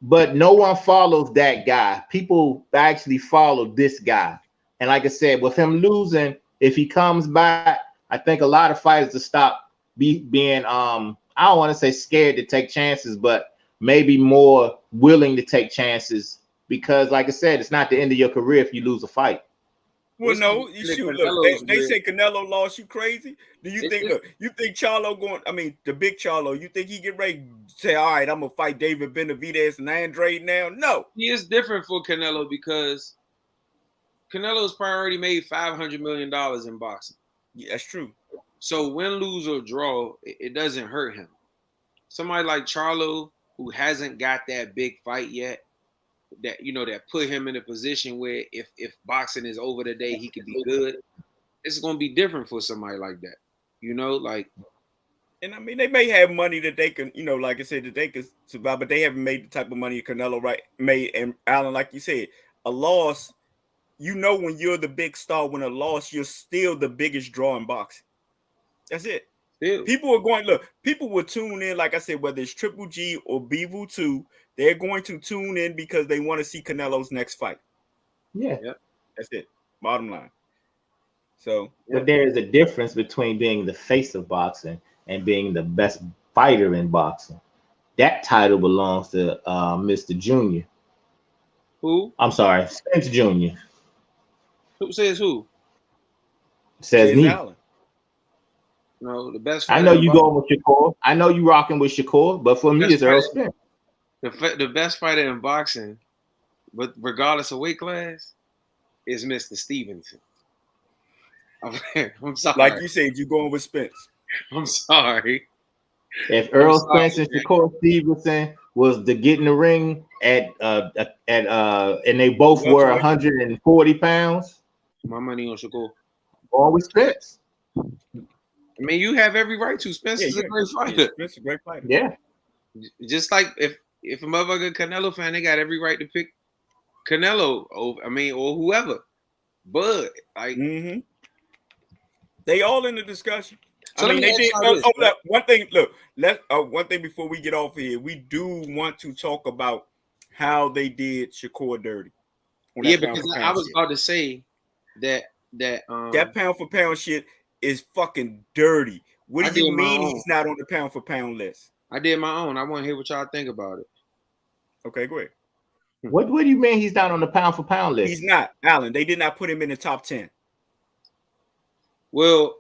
But no one follows that guy. People actually follow this guy. And like I said, with him losing, if he comes back, I think a lot of fighters will stop being I don't want to say scared to take chances, but maybe more willing to take chances because, like I said, it's not the end of your career if you lose a fight. Well, no, you shoot. Look, they say Canelo lost. You crazy? Do you think? Look, you think Charlo going? I mean, the big Charlo. You think he get ready to say, "All right, I'm gonna fight David Benavidez and Andrade now"? No, he is different for Canelo because Canelo's already made $500 million in boxing. Yeah, that's true. So win, lose, or draw, it doesn't hurt him. Somebody like Charlo, who hasn't got that big fight yet, that put him in a position where if boxing is over today, he could be good. It's gonna be different for somebody like that, And I mean, they may have money that they can, like I said, that they can survive, but they haven't made the type of money Canelo made. And Allen, like you said, a loss. When you're the big star, when a loss, you're still the biggest draw in boxing. That's it. Still. People will tune in, like I said, whether it's Triple G or Bivol 2, they're going to tune in because they want to see Canelo's next fight. Yeah. Yep. That's it. Bottom line. So, but there is a difference between being the face of boxing and being the best fighter in boxing. That title belongs to Mr. Junior. Who? I'm sorry, Spence Jr. Who says who? Says me. Allen. No, the best. I know you going with Shakur. I know you rocking with Shakur, but for me, it's Earl Spence. The best fighter in boxing, but regardless of weight class, is Mr. Stevenson. I'm sorry. Like you said, you going with Spence. I'm sorry. If Earl Spence and Shakur Stevenson was to get in the ring and they both were 140 pounds, my money on Shakur. Going with Spence. I mean, you have every right to. Spence is a great fighter. Spence is a great fighter. Yeah. Just like if a motherfucker Canelo fan, they got every right to pick Canelo or whoever. But they all in the discussion. So I mean, they did. One thing. Look, one thing before we get off here, we do want to talk about how they did Shakur dirty. Yeah, because I was about to say that pound for pound shit is fucking dirty. What do you mean he's not on the pound for pound list? I did my own. I want to hear what y'all think about it. Okay, go ahead. What do you mean he's not on the pound for pound list? He's not, Allen. They did not put him in the top 10. Well,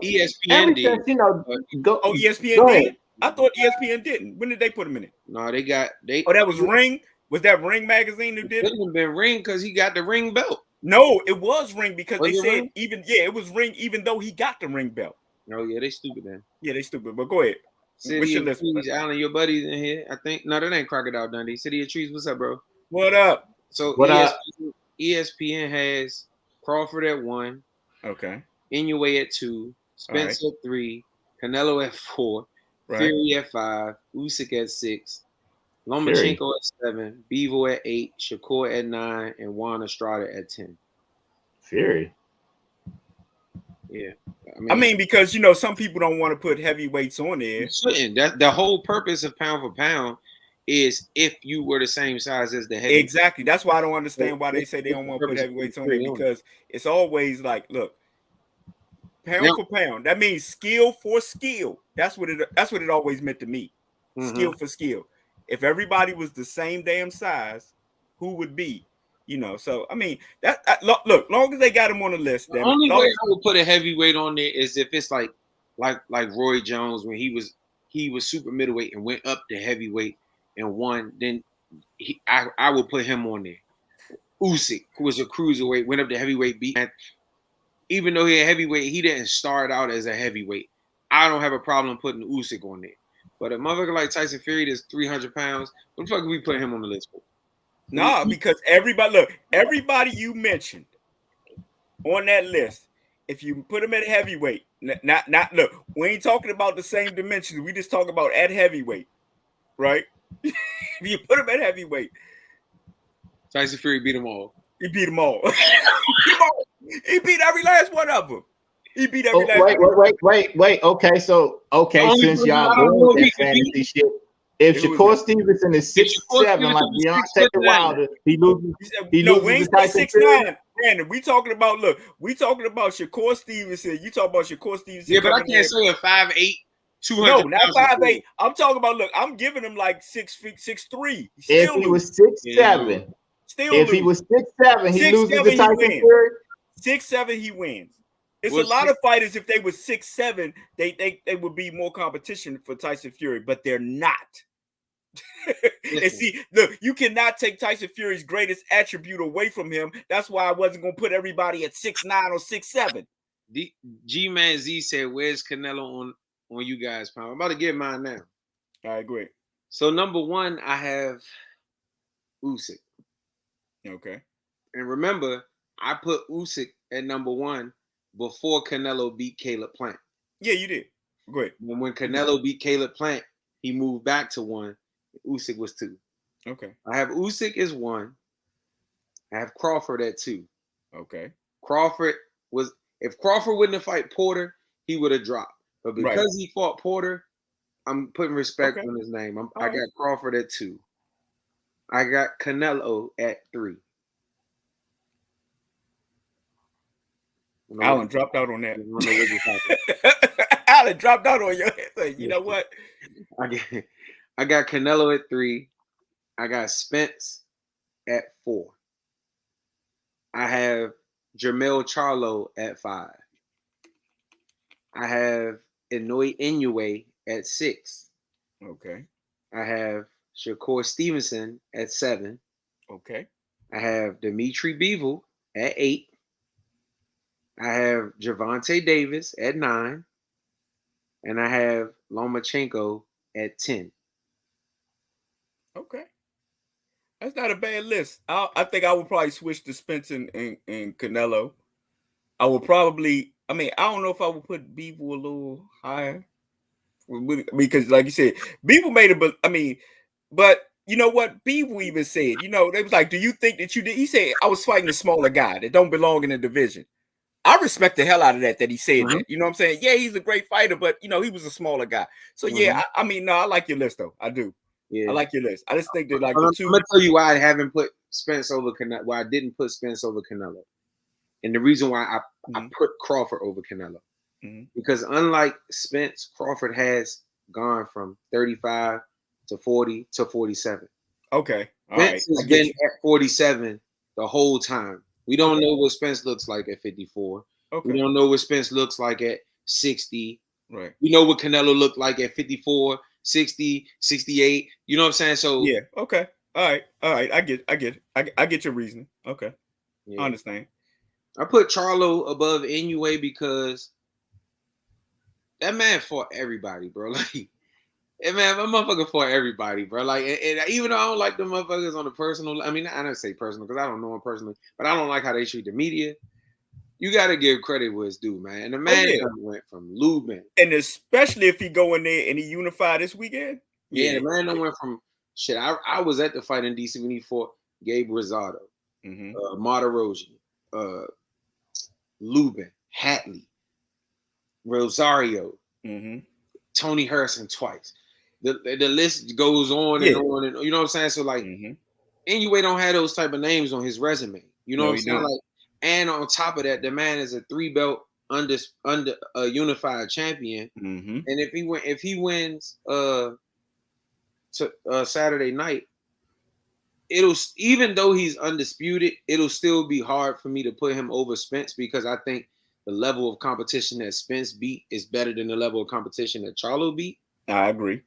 ESPN did. ESPN did? I thought ESPN didn't. When did they put him in it? No, they. Oh, that was Ring? Was that Ring magazine who did it? It wouldn't have been Ring because he got the Ring belt. No, it was Ring because they said it was Ring even though he got the Ring belt. Oh yeah, they stupid then. Yeah, they stupid. But go ahead. City of Trees, Allen, your buddies in here. I think no, that ain't Crocodile Dundee. City of Trees, what's up, bro? What up? So ESPN has Crawford at 1. Okay. Inoue at 2. Spence at 3. Canelo at 4. Fury at 5. Usyk at 6. Lomachenko at 7, Bivol at 8, Shakur at 9, and Juan Estrada at 10. Fury. Yeah. I mean, because some people don't want to put heavyweights on there. You shouldn't. That the whole purpose of pound for pound is if you were the same size as the heavyweight. Exactly. That's why I don't understand why they say they don't want to put heavyweights on there, because it's always like, look, pound for pound. That means skill for skill. That's what it always meant to me. Skill for skill. If everybody was the same damn size, who would be? So I mean, look, long as they got him on the list. The only way I would put a heavyweight on there is if it's like Roy Jones when he was super middleweight and went up to heavyweight and won. Then I would put him on there. Usyk, who was a cruiserweight, went up to heavyweight, beat. Even though he had heavyweight, he didn't start out as a heavyweight. I don't have a problem putting Usyk on there. But a motherfucker like Tyson Fury that's 300 pounds, what the fuck are we putting him on the list for? Nah, because everybody you mentioned on that list, if you put him at heavyweight, not look, we ain't talking about the same dimensions. We just talking about at heavyweight, right? If you put him at heavyweight, Tyson Fury beat them all. He beat them all. He beat every last one of them. He beat every last one. Wait. Okay, since y'all doing that fantasy shit, if Shakur Stevenson is 6'7", like Deontay Wilder, he loses to Tyson Fury. Brandon, we talking about Shakur Stevenson. You talking about Shakur Stevenson? Yeah, but I can't say a 5'8", 200. No, not 5'8". I'm talking about. Look, I'm giving him like 6 feet, 6'3". If he was 6'7", he loses to Tyson Fury. 6'7", he wins. It's a lot of fighters. If they were 6'7", they would be more competition for Tyson Fury, but they're not. And see, look, you cannot take Tyson Fury's greatest attribute away from him. That's why I wasn't gonna put everybody at 6'9" or 6'7". G-Man Z said, "Where's Canelo on you guys, pound?" I'm about to get mine now. All right, great. So number 1, I have Usyk. Okay. And remember, I put Usyk at number 1 before Canelo beat Caleb Plant. Yeah, you did. Great. And when Canelo beat Caleb Plant, he moved back to 1. Usyk was 2. Okay. I have Usyk as 1. I have Crawford at 2. Okay. If Crawford wouldn't have fought Porter, he would have dropped. But because he fought Porter, I'm putting respect on his name. I got Crawford at 2. I got Canelo at 3. Alan dropped out on that. Alan dropped out on your head. You know what? I got Canelo at 3. I got Spence at 4. I have Jermell Charlo at 5. I have Inoue at 6. Okay. I have Shakur Stevenson at 7. Okay. I have Dimitri Bivol at 8. I have Gervonta Davis at 9. And I have Lomachenko at 10. Okay. That's not a bad list. I think I would probably switch to Spence and Canelo. I would probably, I don't know if I would put Bivol a little higher. Because like you said, Bivol made it, but you know what? Bivol even said, they was like, do you think that you did? He said, I was fighting a smaller guy that don't belong in the division. I respect the hell out of that he said that. You know what I'm saying? Yeah, he's a great fighter, but he was a smaller guy. So yeah, no, I like your list though. I do. Yeah. I like your list. I just think that I'm gonna tell you why I haven't put Spence over Canelo. Why I didn't put Spence over Canelo, and the reason why I put Crawford over Canelo, because unlike Spence, Crawford has gone from 35 to 40 to 47. Okay, Spence has been at 47 the whole time. We don't know what Spence looks like at 54. Okay. We don't know what Spence looks like at 60. Right. We know what Canelo looked like at 54, 60, 68. You know what I'm saying? So yeah. Okay. All right. I get your reasoning. Okay. Yeah. I understand. I put Charlo above Inoue because that man fought everybody, bro. Like, and man, my motherfucker fought everybody, bro. Like, and even though I don't like the motherfuckers on the personal, I don't say personal because I don't know them personally, but I don't like how they treat the media. You got to give credit where it's due, man. And the man went from Lubin. And especially if he go in there and he unify this weekend. Yeah, the man went from Shit, I was at the fight in DC when he fought Gabe Rosado, Martirosian, Lubin, Hatley, Rosario, Tony Harrison twice. The list goes on and on, and you know what I'm saying. So like, Inoue don't have those type of names on his resume. You know what I'm saying? Like, and on top of that, the man is a 3-belt under a unified champion. And if he wins Saturday night, it'll, even though he's undisputed, it'll still be hard for me to put him over Spence, because I think the level of competition that Spence beat is better than the level of competition that Charlo beat. I agree.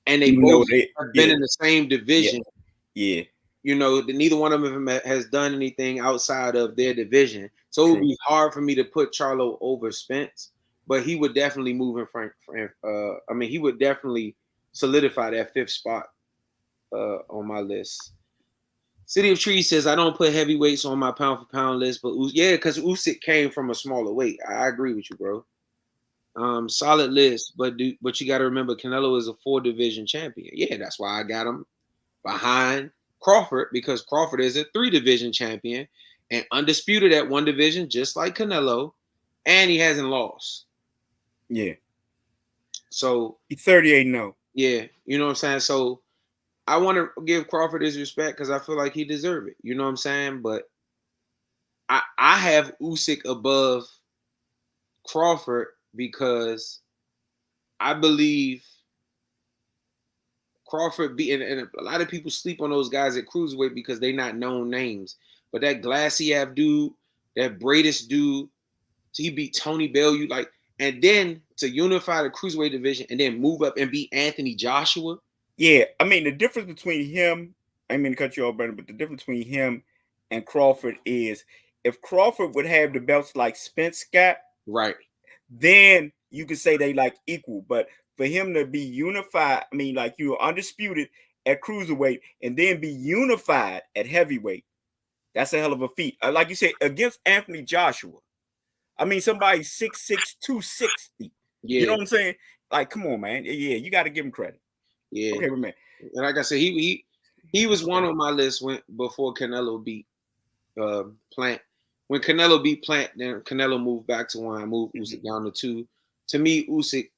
And they both have been in the same division. Yeah. You know, neither one of them has done anything outside of their division. So it would be hard for me to put Charlo over Spence, but he would definitely move in front. I mean, he would definitely solidify that 5th spot on my list. City of Trees says, I don't put heavyweights on my pound for pound list, but yeah, because Usyk came from a smaller weight. I agree with you, bro. Solid list, but you got to remember Canelo is a 4-division champion. Yeah, that's why I got him behind Crawford, because Crawford is a 3-division champion and undisputed at 1 division, just like Canelo, and he hasn't lost. Yeah. So he's 38-0. Yeah, you know what I'm saying? So I want to give Crawford his respect because I feel like he deserves it. You know what I'm saying? But I have Usyk above Crawford because I believe Crawford beat, and a lot of people sleep on those guys at cruiserweight because they're not known names. But that Glassiev dude, that Bradis dude, he beat Tony Bellew, and then to unify the cruiserweight division and then move up and beat Anthony Joshua. Yeah, I mean the difference between him, I mean to cut you off, Brandon, but the difference between him and Crawford is if Crawford would have the belts like Spence got, right, then you could say they like equal. But for him to be unified, I mean, like you're undisputed at cruiserweight and then be unified at heavyweight, that's a hell of a feat. Like you said, against Anthony Joshua, I mean, somebody 6'6", 260. Yeah. You know what I'm saying? Like, come on, man. Yeah, you got to give him credit. Yeah. Okay, man. And like I said, he was one on my list before Canelo beat Plant. When Canelo beat Plant, then Canelo moved back to 1, moved Usyk down to 2. To me, Usyk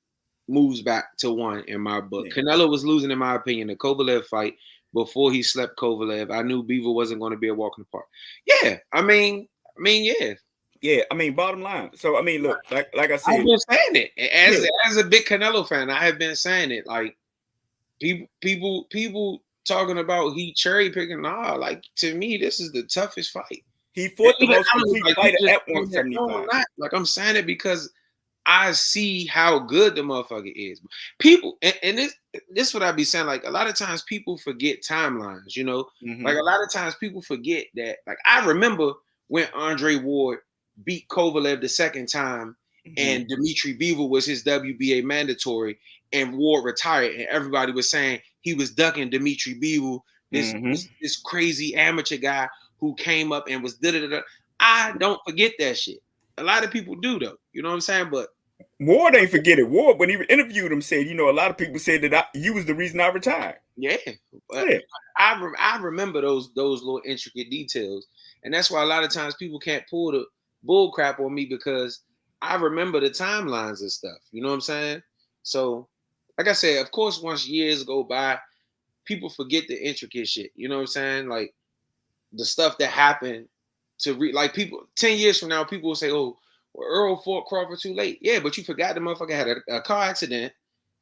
moves back to 1 in my book. Yeah. Canelo was losing, in my opinion, the Kovalev fight before he slept Kovalev. I knew Bivol wasn't going to be a walk in the park. Yeah, I mean, yeah. Yeah, I mean, bottom line. So, I mean, look, like I said, I've been saying it as a big Canelo fan. I have been saying it. Like people talking about he cherry picking. Nah, like to me, this is the toughest fight. He fought the most complete fighter at 175. Like I'm saying it because I see how good the motherfucker is. People, and this is what I be saying. Like a lot of times people forget timelines. You know, like a lot of times people forget that. Like I remember when Andre Ward beat Kovalev the second time, and Dimitri Bivol was his WBA mandatory, and Ward retired, and everybody was saying he was ducking Dimitri Bivol, this crazy amateur guy who came up and was da-da-da-da. I don't forget that shit. A lot of people do though. You know what I'm saying? But Ward ain't forget it. Ward, when he interviewed him, said, you know, a lot of people said that you was the reason I retired. Yeah, but yeah. I remember those little intricate details, and that's why a lot of times people can't pull the bull crap on me because I remember the timelines and stuff. You know what I'm saying? So, like I said, of course, once years go by, people forget the intricate shit. You know what I'm saying? Like the stuff that happened like people 10 years from now, people will say, "Oh, well, Earl fought Crawford too late." Yeah, but you forgot the motherfucker had a car accident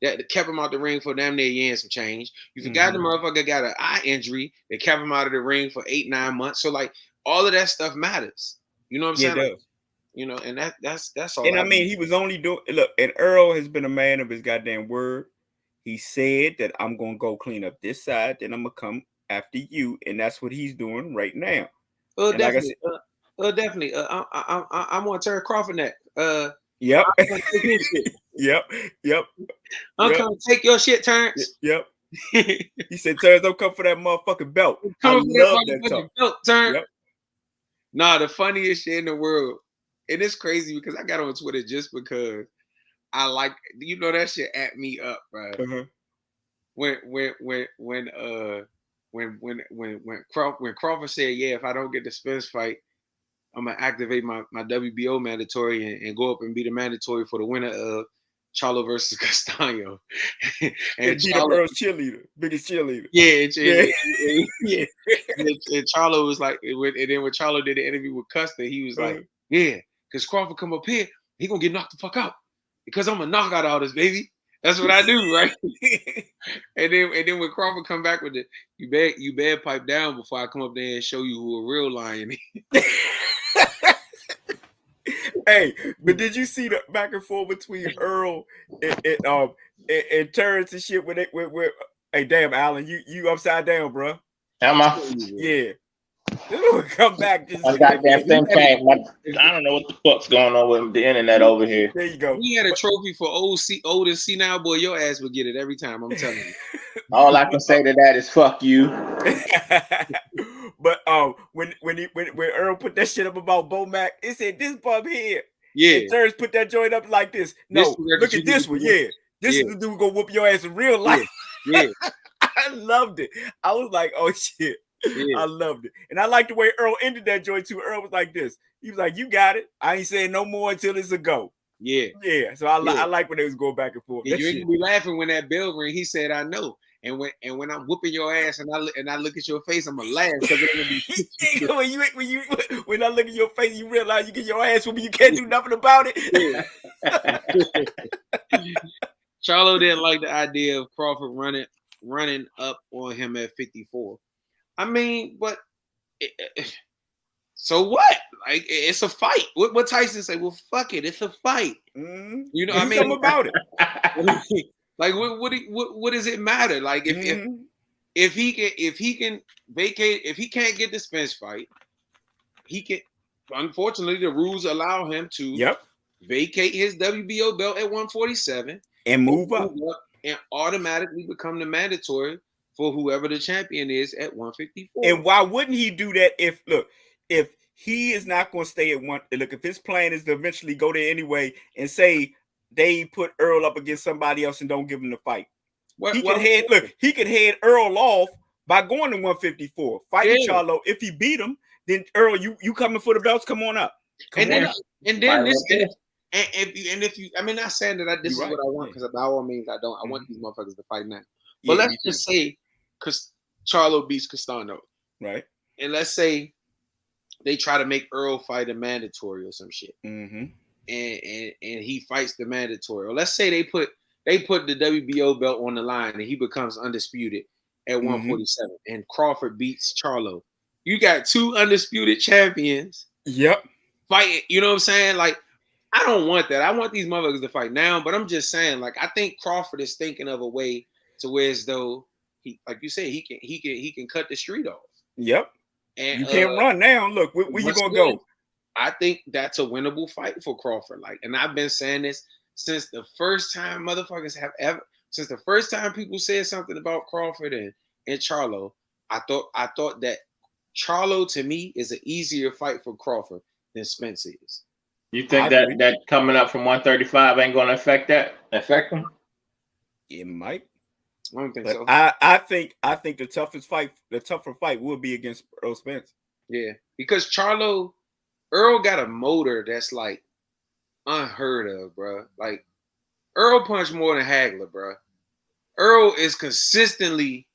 that kept him out the ring for damn near a year and some change. You forgot the motherfucker got an eye injury that kept him out of the ring for 8-9 months. So like all of that stuff matters. You know what I'm saying? Like, you know, and that's all. And I mean, he was only doing look, and Earl has been a man of his goddamn word. He said that I'm gonna go clean up this side, then I'm gonna come after you, and that's what he's doing right now. Definitely. Like definitely. I'm on Terry Crawford neck. Yep. Yep. I'm coming to take your shit, Terrence. Yep. He said, Terrence, don't come for that motherfucking belt. I love that talk. Belt, Terrence. Yep. Nah, the funniest shit in the world. And it's crazy because I got on Twitter just because I like, you know, that shit at me up, bro. when Crawford said, yeah, if I don't get the Spence fight, I'm gonna activate my WBO mandatory and go up and be the mandatory for the winner of Charlo versus Castano. And beat up Earl's cheerleader, biggest cheerleader. Yeah, and Charlo was like, and then when Charlo did the interview with Custer, he was like, yeah, because Crawford come up here, he gonna get knocked the fuck out because I'm gonna knock out all this, baby. That's what I do, right? and then when Crawford come back with the you bad pipe down before I come up there and show you who a real lion is. Hey, but did you see the back and forth between Earl and Terrence and shit with hey, damn, Alan, you upside down, bro. Am I? Yeah. Come back. I got that thing came. I don't know what the fuck's going on with the internet over here. There you go. We had a trophy for oldest senile boy. Your ass would get it every time. I'm telling you. All I can say to that is fuck you. But when Earl put that shit up about Bo Mac, it said this bum here. Yeah. And Terrence put that joint up like this. No, look at this one. Yeah. This is the dude gonna whoop your ass in real life. Yeah. I loved it. I was like, oh shit. Yeah. I loved it. And I like the way Earl ended that joint too. Earl was like this. He was like, you got it. I ain't saying no more until it's a go. Yeah. Yeah. So I like when they was going back and forth. Yeah, you ain't gonna be laughing when that bell ring. He said, I know. And when I'm whooping your ass and I look at your face, I'm gonna laugh because it's gonna be when I look at your face, you realize you get your ass whooping, you can't do nothing about it. Yeah. Charlo didn't like the idea of Crawford running up on him at 54. I mean, but so what? Like, it's a fight. What Tyson say? Well, fuck it, it's a fight. Mm-hmm. You know what I mean? Something about it. Like, what does it matter? Like, if he can vacate, if he can't get the Spence fight, he can. Unfortunately, the rules allow him to vacate his WBO belt at 147 and move up and automatically become the mandatory for whoever the champion is at 154. And why wouldn't he do that if he is not going to stay at one? Look, if his plan is to eventually go there anyway and say they put Earl up against somebody else and don't give him the fight, he could head Earl off by going to 154, fighting Charlo. If he beat him, then Earl, you coming for the belts? Come on up. If you, I mean, not saying that this is what I want, because by all means I don't. I want these motherfuckers to fight now. But let's just say, because Charlo beats Castano, right? And let's say they try to make Earl fight a mandatory or some shit, and he fights the mandatory. Or let's say they put the WBO belt on the line and he becomes undisputed at 147, and Crawford beats Charlo. You got two undisputed champions. Yep. Fighting. You know what I'm saying? Like, I don't want that. I want these motherfuckers to fight now. But I'm just saying, like, I think Crawford is thinking of a way to where as though he, like you say, he can cut the street off. Yep. And you can't run now. Look, where you gonna go? I think that's a winnable fight for Crawford. Like, and I've been saying this since the first time since the first time people said something about Crawford and Charlo. I thought that Charlo to me is an easier fight for Crawford than Spence is. You think that coming up from 135 ain't going to affect him? It might. I don't think so. I think the tougher fight will be against Earl Spence. Yeah, because Earl got a motor that's like unheard of, bro. Like, Earl punched more than Hagler, bro. Earl is consistently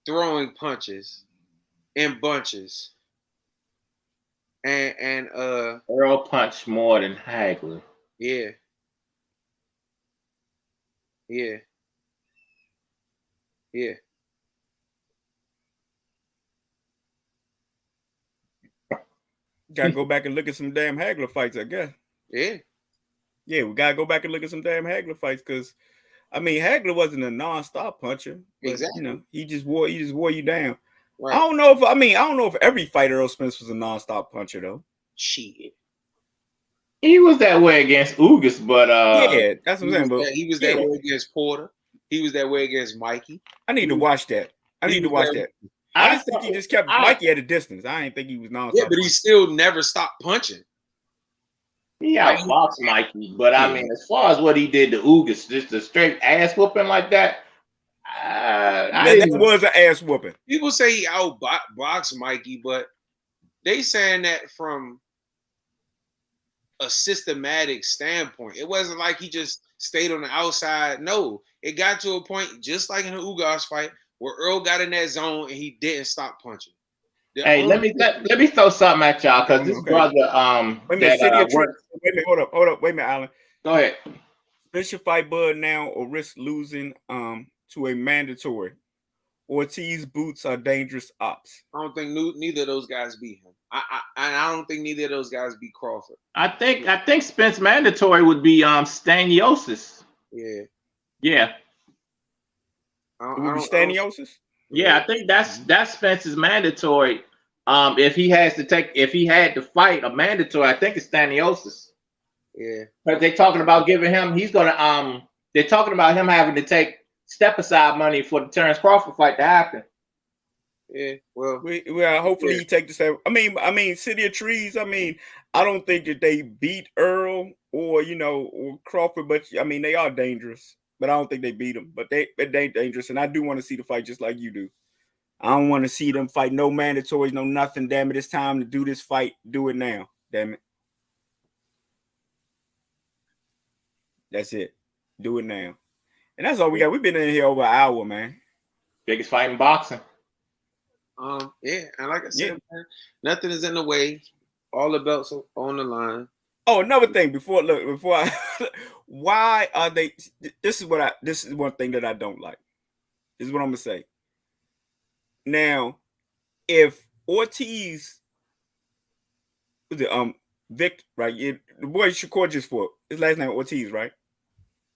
throwing punches in bunches. And Earl punched more than Hagler. Yeah. Yeah. Yeah. Gotta go back and look at some damn Hagler fights, I guess. Yeah. Yeah, we gotta go back and look at some damn Hagler fights, because I mean Hagler wasn't a non-stop puncher. But, exactly. You know, he just wore you down. Right. I don't know if every fighter Earl Spence was a non-stop puncher though. Shit. He was that way against Ugas, but yeah, that's what I'm saying. He was that way against Porter. He was that way against Mikey. I need to watch that. I just think he just kept Mikey at a distance. I didn't think he was non-stop. Yeah, but he still never stopped punching. He outboxed Mikey, but I mean, as far as what he did to Ugas, just a straight ass whooping like that, That was an ass whooping. People say he outboxed Mikey, but they saying that from a systematic standpoint. It wasn't like he just stayed on the outside. No, it got to a point, just like in the Ugas fight, where Earl got in that zone and he didn't stop punching. Hey, let me throw something at y'all, because this brother wait a minute, hold up, wait a minute, Alan. Go ahead. This should fight Bud now or risk losing to a mandatory. Ortiz boots are dangerous ops. I don't think neither of those guys beat him. I don't think neither of those guys beat Crawford. I think Spence mandatory would be Staniosis. Yeah. Yeah. It would be Staniosis? Yeah, I think that's Spence's mandatory. If he had to fight a mandatory, I think it's Staniosis. Yeah. But they're talking about giving him, they're talking about him having to take step aside money for the Terrence Crawford fight to happen. Yeah, well, hopefully he take the same. I mean, City of Trees. I mean, I don't think that they beat Earl or or Crawford, but I mean they are dangerous. But I don't think they beat them. But they dangerous, and I do want to see the fight just like you do. I don't want to see them fight no mandatories, no nothing. Damn it, it's time to do this fight. Do it now. Damn it. That's it. Do it now. And that's all we got. We've been in here over an hour, man. Biggest fight in boxing. Yeah, and like I said, man, nothing is in the way. All the belts are on the line. Oh, another thing why are they? This is one thing that I don't like. This is what I'm gonna say. Now, if Ortiz was it Vic, right? The boy Shakur just fought. His last name Ortiz, right?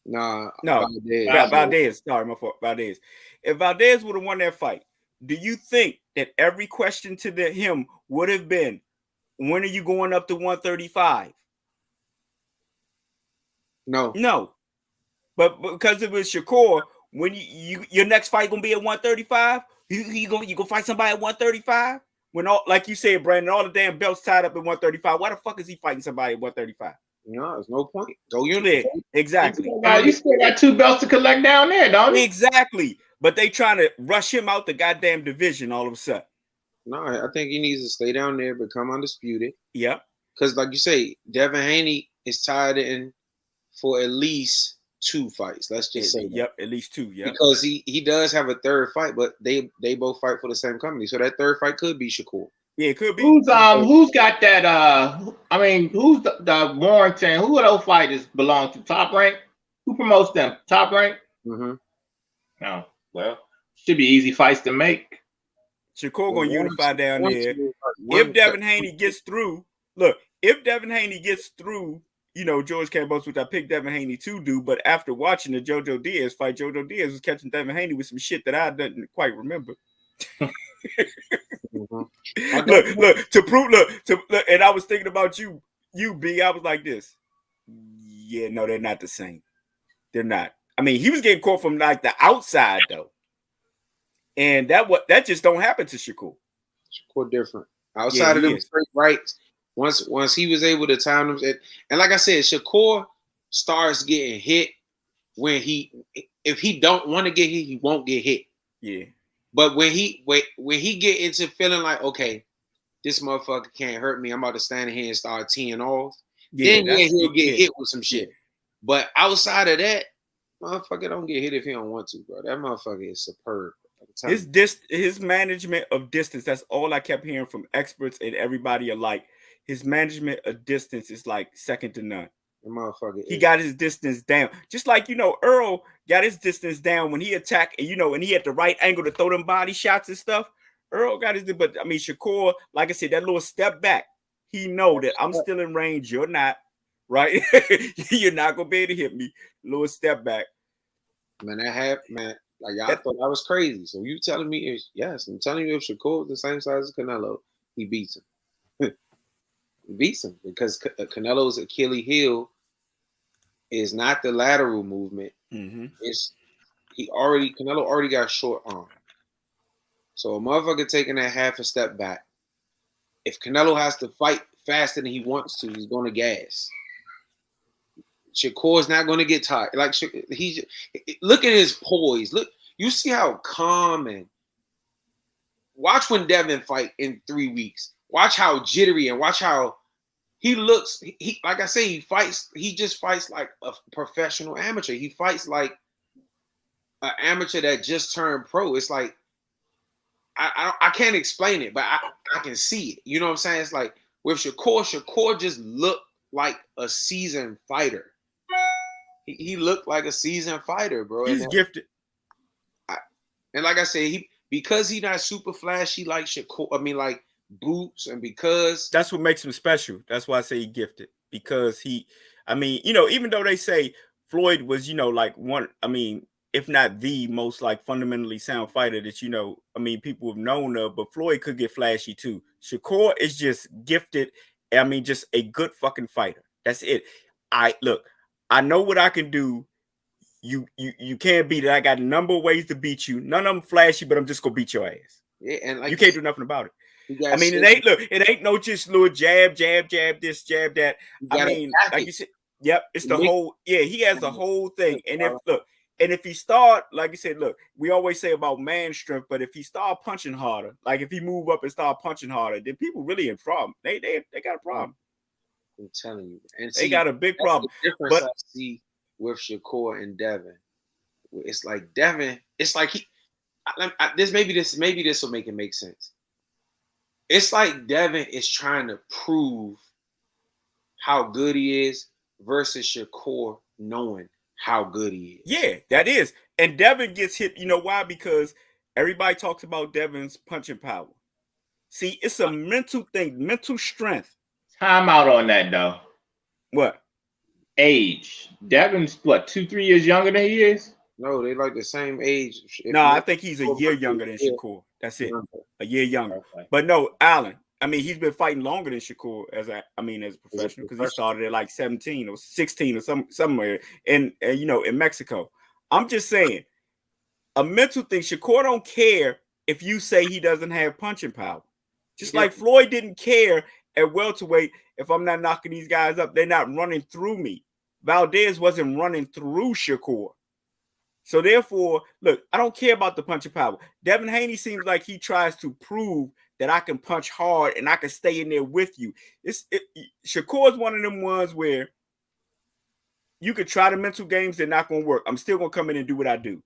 No, Valdez. Sorry, my fault. Valdez. If Valdez would have won that fight, do you think that every question to him would have been, when are you going up to 135? No. But because it was Shakur, when your next fight gonna be at 135, you gonna fight somebody at 135? When all, like you said, Brandon, all the damn belts tied up at 135. Why the fuck is he fighting somebody at 135? No, there's no point. Go exactly. You still got 2 belts to collect down there, don't you? Exactly. But they trying to rush him out the goddamn division all of a sudden. No, I think he needs to stay down there, become undisputed. Yep. Because, like you say, Devin Haney is tied in for at least 2 fights. Let's just say that. Yep, at least 2. Yep. Because he does have a third fight, but they both fight for the same company. So that third fight could be Shakur. Yeah, it could be. Who's got that? Who's the Warrington? Who are those fighters belong to? Top Rank? Who promotes them? Top Rank? Mm-hmm. No. Well, should be easy fights to make. Shakur gonna unify down there. If Devin Haney gets through, look. If Devin Haney gets through, George Campos, which I picked Devin Haney to do, but after watching the JoJo Diaz fight, JoJo Diaz was catching Devin Haney with some shit that I didn't quite remember. Look, and I was thinking about you, B. I was like this. Yeah, no, they're not the same. They're not. I mean, he was getting caught from like the outside though, and that just don't happen to Shakur. Shakur different outside of them straight rights. Once he was able to time them, and like I said, Shakur starts getting hit when if he don't want to get hit, he won't get hit. Yeah. But when he get into feeling like, okay, this motherfucker can't hurt me, I'm about to stand here and start teeing off. Then he'll get hit with some shit. But outside of that, motherfucker don't get hit if he don't want to, bro. That motherfucker is superb. His management of distance, that's all I kept hearing from experts and everybody alike. His management of distance is like second to none. He got his distance down. Just like, Earl got his distance down when he attacked and, and he had the right angle to throw them body shots and stuff. Earl got his, but I mean, Shakur, like I said, that little step back, he know that I'm still in range. You're not, right? You're not going to be able to hit me. Little step back. Man, that happened, man. Like, y'all thought I was crazy. So you telling me, yes, I'm telling you, if Shakur was the same size as Canelo, he beats him. He beats him because Canelo's Achilles heel is not the lateral movement. Mm-hmm. Canelo already got short arm. So a motherfucker taking that half a step back. If Canelo has to fight faster than he wants to, he's going to gas. Shakur's not going to get tired. Like look at his poise. Look, You see how calm and watch when Devin fight in 3 weeks. Watch how jittery and watch how he looks. He like I say, he fights. He just fights like a professional amateur. He fights like an amateur that just turned pro. It's like I can't explain it, but I can see it. You know what I'm saying? It's like with Shakur just looked like a seasoned fighter. He looked like a seasoned fighter, bro. He's gifted. And like I said, because he's not super flashy like Shakur. I mean, like Boots, and because that's what makes him special. That's why I say he gifted, because even though they say Floyd was, like one, if not the most like fundamentally sound fighter that people have known of, but Floyd could get flashy too. Shakur is just gifted. Just a good fucking fighter. That's it. I know what I can do. You can't beat it. I got a number of ways to beat you. None of them flashy, but I'm just gonna beat your ass. Yeah, and like you can't do nothing about it. It ain't no just little jab, this, jab, that. Like you said, yep, it's the whole. Yeah, he has the whole thing. And if he start, like you said, we always say about man strength, but if he start punching harder, like if he move up and start punching harder, then people really in problem. They got a problem. I'm telling you, and they got a big problem. But I see with Shakur and Devin, it's like Devin. It's like maybe this will make it make sense. It's like Devin is trying to prove how good he is versus Shakur knowing how good he is. Yeah, that is. And Devin gets hit. You know why? Because everybody talks about Devin's punching power. See, it's a mental thing, mental strength. Time out on that, though. What? Age. Devin's, 2-3 years younger than he is? No, they like the same age. No, I think he's a year younger than Shakur. That's it. A year younger. Okay. But no, Allen, he's been fighting longer than Shakur as a professional, because he started at like 17 or 16 or somewhere in Mexico. I'm just saying, a mental thing. Shakur don't care if you say he doesn't have punching power. Just like Floyd didn't care at welterweight if I'm not knocking these guys up. They're not running through me. Valdez wasn't running through Shakur. So therefore, look, I don't care about the punching power. Devin Haney seems like he tries to prove that I can punch hard and I can stay in there with you. Shakur is one of them ones where you could try the mental games, they're not going to work. I'm still going to come in and do what I do.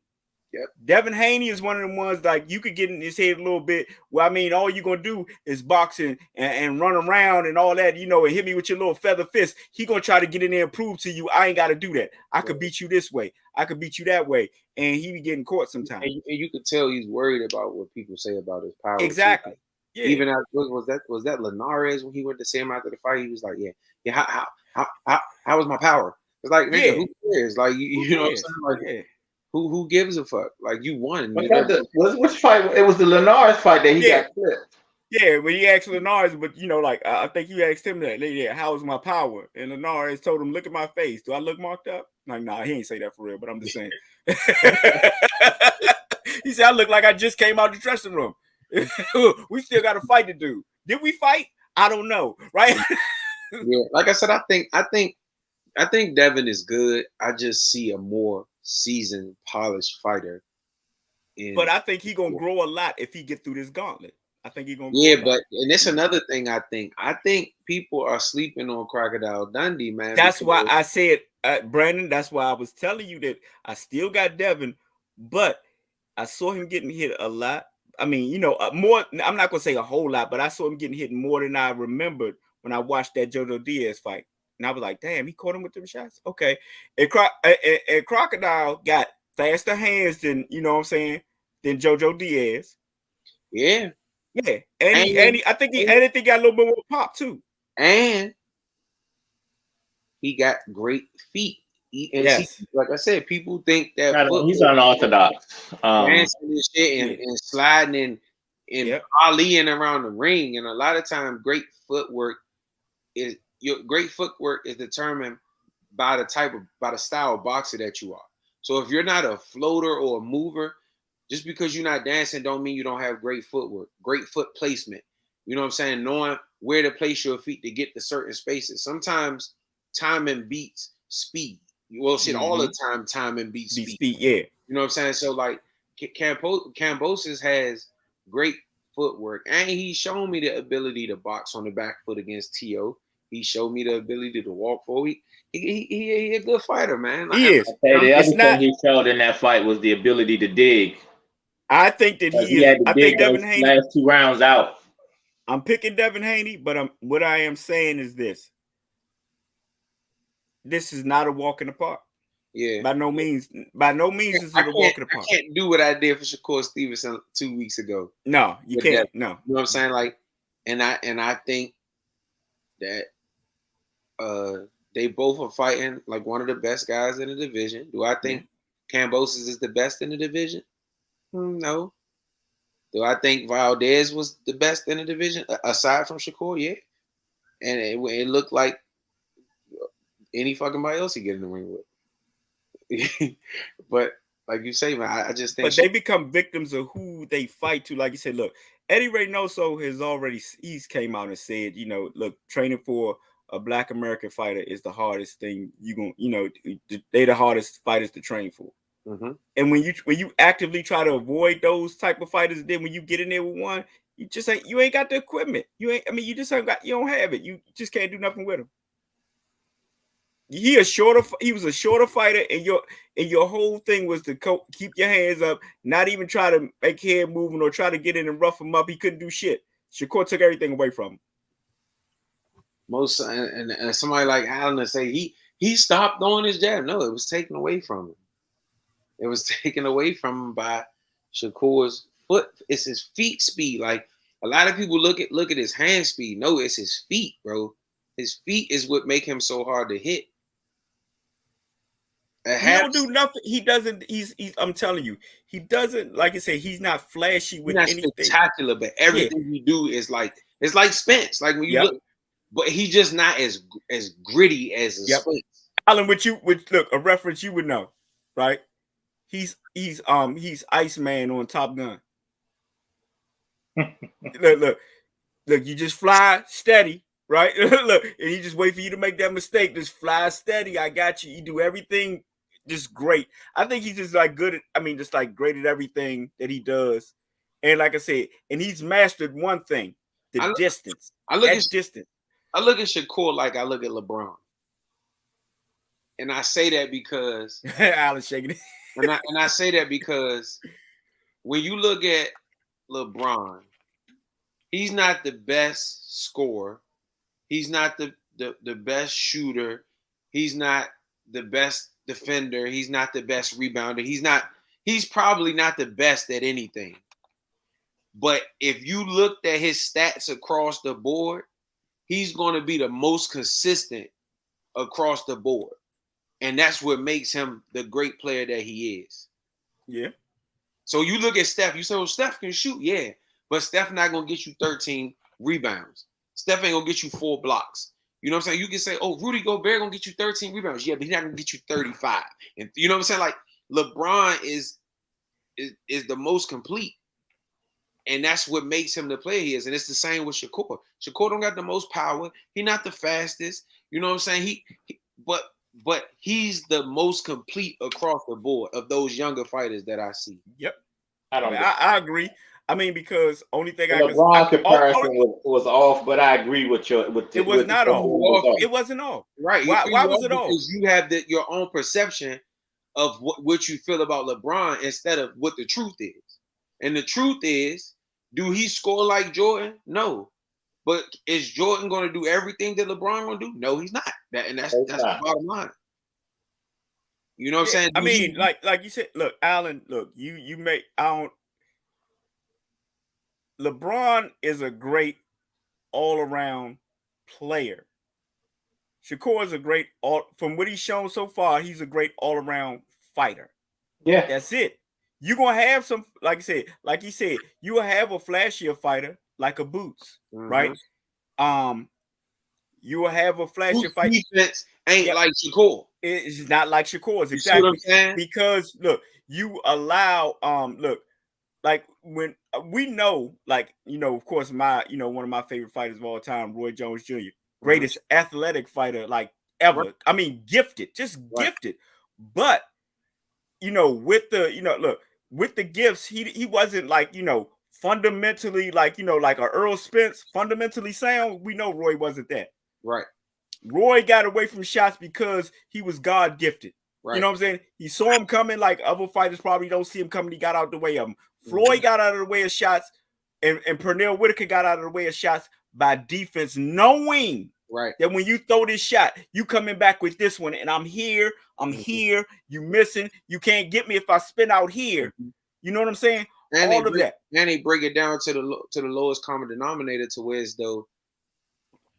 Yep. Devin Haney is one of them ones like you could get in his head a little bit. Well, all you're going to do is boxing and run around and all that, and hit me with your little feather fist. He going to try to get in there and prove to you, I ain't got to do that. I could beat you this way. I could beat you that way. And he be getting caught sometimes. And you could tell he's worried about what people say about his power. Exactly. Yeah. Even was that Linares when he went to see him after the fight? He was like, yeah. How was my power? It's like, nigga, who cares? Like, you know what I'm saying? Like, who gives a fuck? Like, you won. Which fight? It was the Linares fight that he got clipped. Yeah, when he asked Linares, but I think you asked him that. Yeah, how was my power? And Linares told him, look at my face. Do I look marked up? Like, nah, he ain't say that for real, but I'm just saying. He said, I look like I just came out the dressing room. We still got a fight to do. Did we fight? I don't know, right? Yeah, like I said, I think Devin is good. I just see a more seasoned, polished fighter. But I think he's gonna grow a lot if he get through this gauntlet. I think he's gonna. Yeah, but and it's another thing. I think people are sleeping on Crocodile Dundee, man. That's why I said, Brandon. That's why I was telling you that I still got Devin, but I saw him getting hit a lot. More. I'm not gonna say a whole lot, but I saw him getting hit more than I remembered when I watched that Jojo Diaz fight. And I was like, damn, he caught him with them shots. Okay. And Crocodile got faster hands than, than Jojo Diaz. Yeah. Yeah. And I think he got a little bit more pop too. And he got great feet. Like I said, people think that he's unorthodox. Dancing and shit and sliding and volleying around the ring. And a lot of times great footwork is determined by the style of boxer that you are. So if you're not a floater or a mover, just because you're not dancing don't mean you don't have great footwork, great foot placement. You know what I'm saying? Knowing where to place your feet to get to certain spaces. Sometimes timing beats speed. Well, shit, all the time timing beats speed. Yeah. You know what I'm saying? So like Kambosos has great footwork, and he's shown me the ability to box on the back foot against T.O. He showed me the ability to walk forward. He a good fighter, man. He is. The other thing he showed in that fight was the ability to dig. I think that he had to I dig think Devin those Haney last 2 rounds out. I'm picking Devin Haney, but what I am saying is this. This is not a walk in the park. Yeah. By no means is it a walk in the park. I can't do what I did for Shakur Stevenson 2 weeks ago. No, you can't. No. You know what I'm saying? Like, and I think that they both are fighting like one of the best guys in the division. Do I think Kambosos is the best in the division? No. Do I think Valdez was the best in the division aside from Shakur? Yeah. And it looked like any fucking body else he get in the ring with. But like you say, man, I just think. But they become victims of who they fight to. Like you said, look, Eddie Reynoso he's came out and said, look, training for a Black American fighter is the hardest thing they the hardest fighters to train for. Mm-hmm. And when you actively try to avoid those type of fighters, then when you get in there with one, you ain't got the equipment. You don't have it. You just can't do nothing with him. He was a shorter fighter, and your whole thing was to keep your hands up, not even try to make head movement or try to get in and rough him up. He couldn't do shit. Shakur took everything away from him. And somebody like Allen to say he stopped throwing his jab. No, it was taken away from him. It was taken away from him by Shakur's foot. It's his feet speed. Like a lot of people look at his hand speed. No, it's his feet, bro. His feet is what make him so hard to hit. He don't do nothing. He doesn't. I'm telling you, he doesn't. Like I said, he's not flashy with anything. Spectacular, but everything he do is like it's like Spence. Like when you look, but he's just not as gritty as a Spence. Alan, look, a reference you would know, right? He's Iceman on Top Gun. look, you just fly steady. Right? Look, and you just wait for you to make that mistake. Just fly steady. I got you. You do everything just great. I think he's just like great at everything that he does. And like I said, and he's mastered one thing, distance. I look at Shakur like I look at LeBron. And I say that because Alan's shaking it. and I say that because when you look at LeBron, he's not the best scorer. He's not the best shooter. He's not the best defender. He's not the best rebounder. He's probably not the best at anything. But if you looked at his stats across the board, he's going to be the most consistent across the board. And that's what makes him the great player that he is. Yeah. So you look at Steph, you say, well, Steph can shoot. Yeah. But Steph not going to get you 13 rebounds. Steph ain't gonna get you 4 blocks. You know what I'm saying? You can say, oh, Rudy Gobert gonna get you 13 rebounds. Yeah, but he's not gonna get you 35. And you know what I'm saying? Like LeBron is the most complete. And that's what makes him the player he is. And it's the same with Shakur. Shakur don't got the most power. He not the fastest. You know what I'm saying? But he's the most complete across the board of those younger fighters that I see. Yep. I agree. I mean, because only thing LeBron comparison was off, but I agree with it was not off. It wasn't off. Right. Why was it off? Because you have your own perception of what you feel about LeBron instead of what the truth is. And the truth is, do he score like Jordan? No. But is Jordan going to do everything that LeBron going to do? No, he's not. That's the bottom line. You know what I'm saying? I mean, like you said, look, Alan, look, you make LeBron is a great all-around player. Shakur is a great from what he's shown so far, he's a great all-around fighter. Yeah. That's it. You're gonna have some, like he said, you will have a flashier fighter like a Boots, right? You will have a flashier fighter. Defense ain't like Shakur. It's not like Shakur's, exactly. You see what I'm saying? Because look, you allow like when we know, like, of course, one of my favorite fighters of all time, Roy Jones Jr., greatest athletic fighter like ever. Right. I mean, gifted. But with the, look, with the gifts, he wasn't like, fundamentally like, like a Earl Spence, fundamentally sound. We know Roy wasn't that. Right. Roy got away from shots because he was God gifted. Right. You know what I'm saying? He saw him coming like other fighters probably don't see him coming. He got out the way of him. Floyd got out of the way of shots, and Pernell Whitaker got out of the way of shots by defense, knowing that when you throw this shot, you coming back with this one, and I'm here, here, you missing, you can't get me if I spin out here. You know what I'm saying? And all of that. And they break it down to the lowest common denominator, to where as though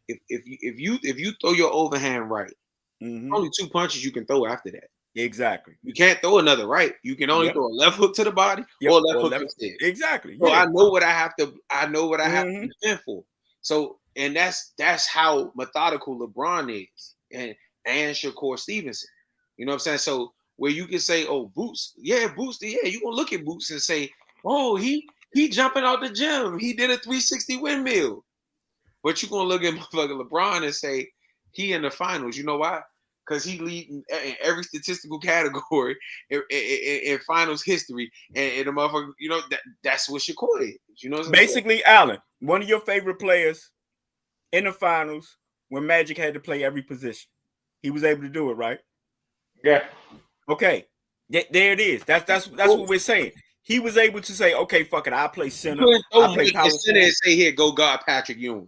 if you throw your overhand right, only 2 punches you can throw after that. Exactly. You can't throw another right. You can only throw a left hook to the body or a left hook instead. Exactly. So I know what I have to. I know what I have to defend for. So, and that's how methodical LeBron is, and Shakur Stevenson. You know what I'm saying? So where you can say, oh, Boots, you gonna look at Boots and say, oh, he jumping out the gym. He did a 360 windmill. But you gonna look at motherfucking LeBron and say he in the finals. You know why? Because he leading in every statistical category in finals history, and the motherfucker, that's what Shakur is. You know what I'm basically saying? Allen, one of your favorite players in the finals when Magic had to play every position. He was able to do it, right? Yeah. Okay. There it is. That's what we're saying. He was able to say, okay, fuck it, I'll play center. I'll play power center and say, here, go guard Patrick Ewing.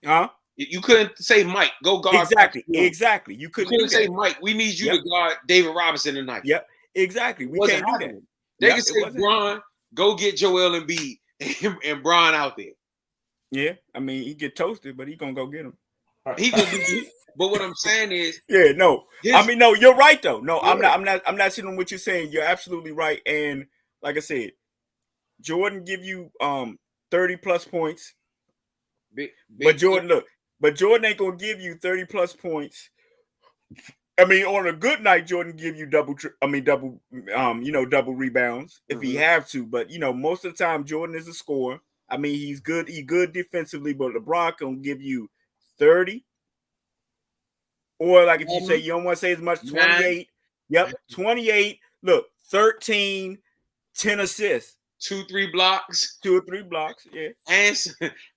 Huh? You couldn't say Mike, go guard. Exactly. You couldn't say Mike. We need you to guard David Robinson tonight. Yep, exactly. We can't do that. They can say Bron, go get Joel Embiid and Bron out there. Yeah, I mean he get toasted, but he gonna go get him. He gonna do. But what I'm saying is, no. You're right though. No, yeah. I'm not sitting on what you're saying. You're absolutely right. And like I said, Jordan give you 30 plus points. But Jordan ain't gonna give you 30 plus points. I mean, on a good night, Jordan give you double rebounds if he have to. But most of the time, Jordan is a scorer. I mean, he's good. He's good defensively, but LeBron can give you 30. Or like if you say you don't want to say as much, 28. Yep, 28. Look, 13, 10 assists. 2 or 3 blocks, yeah,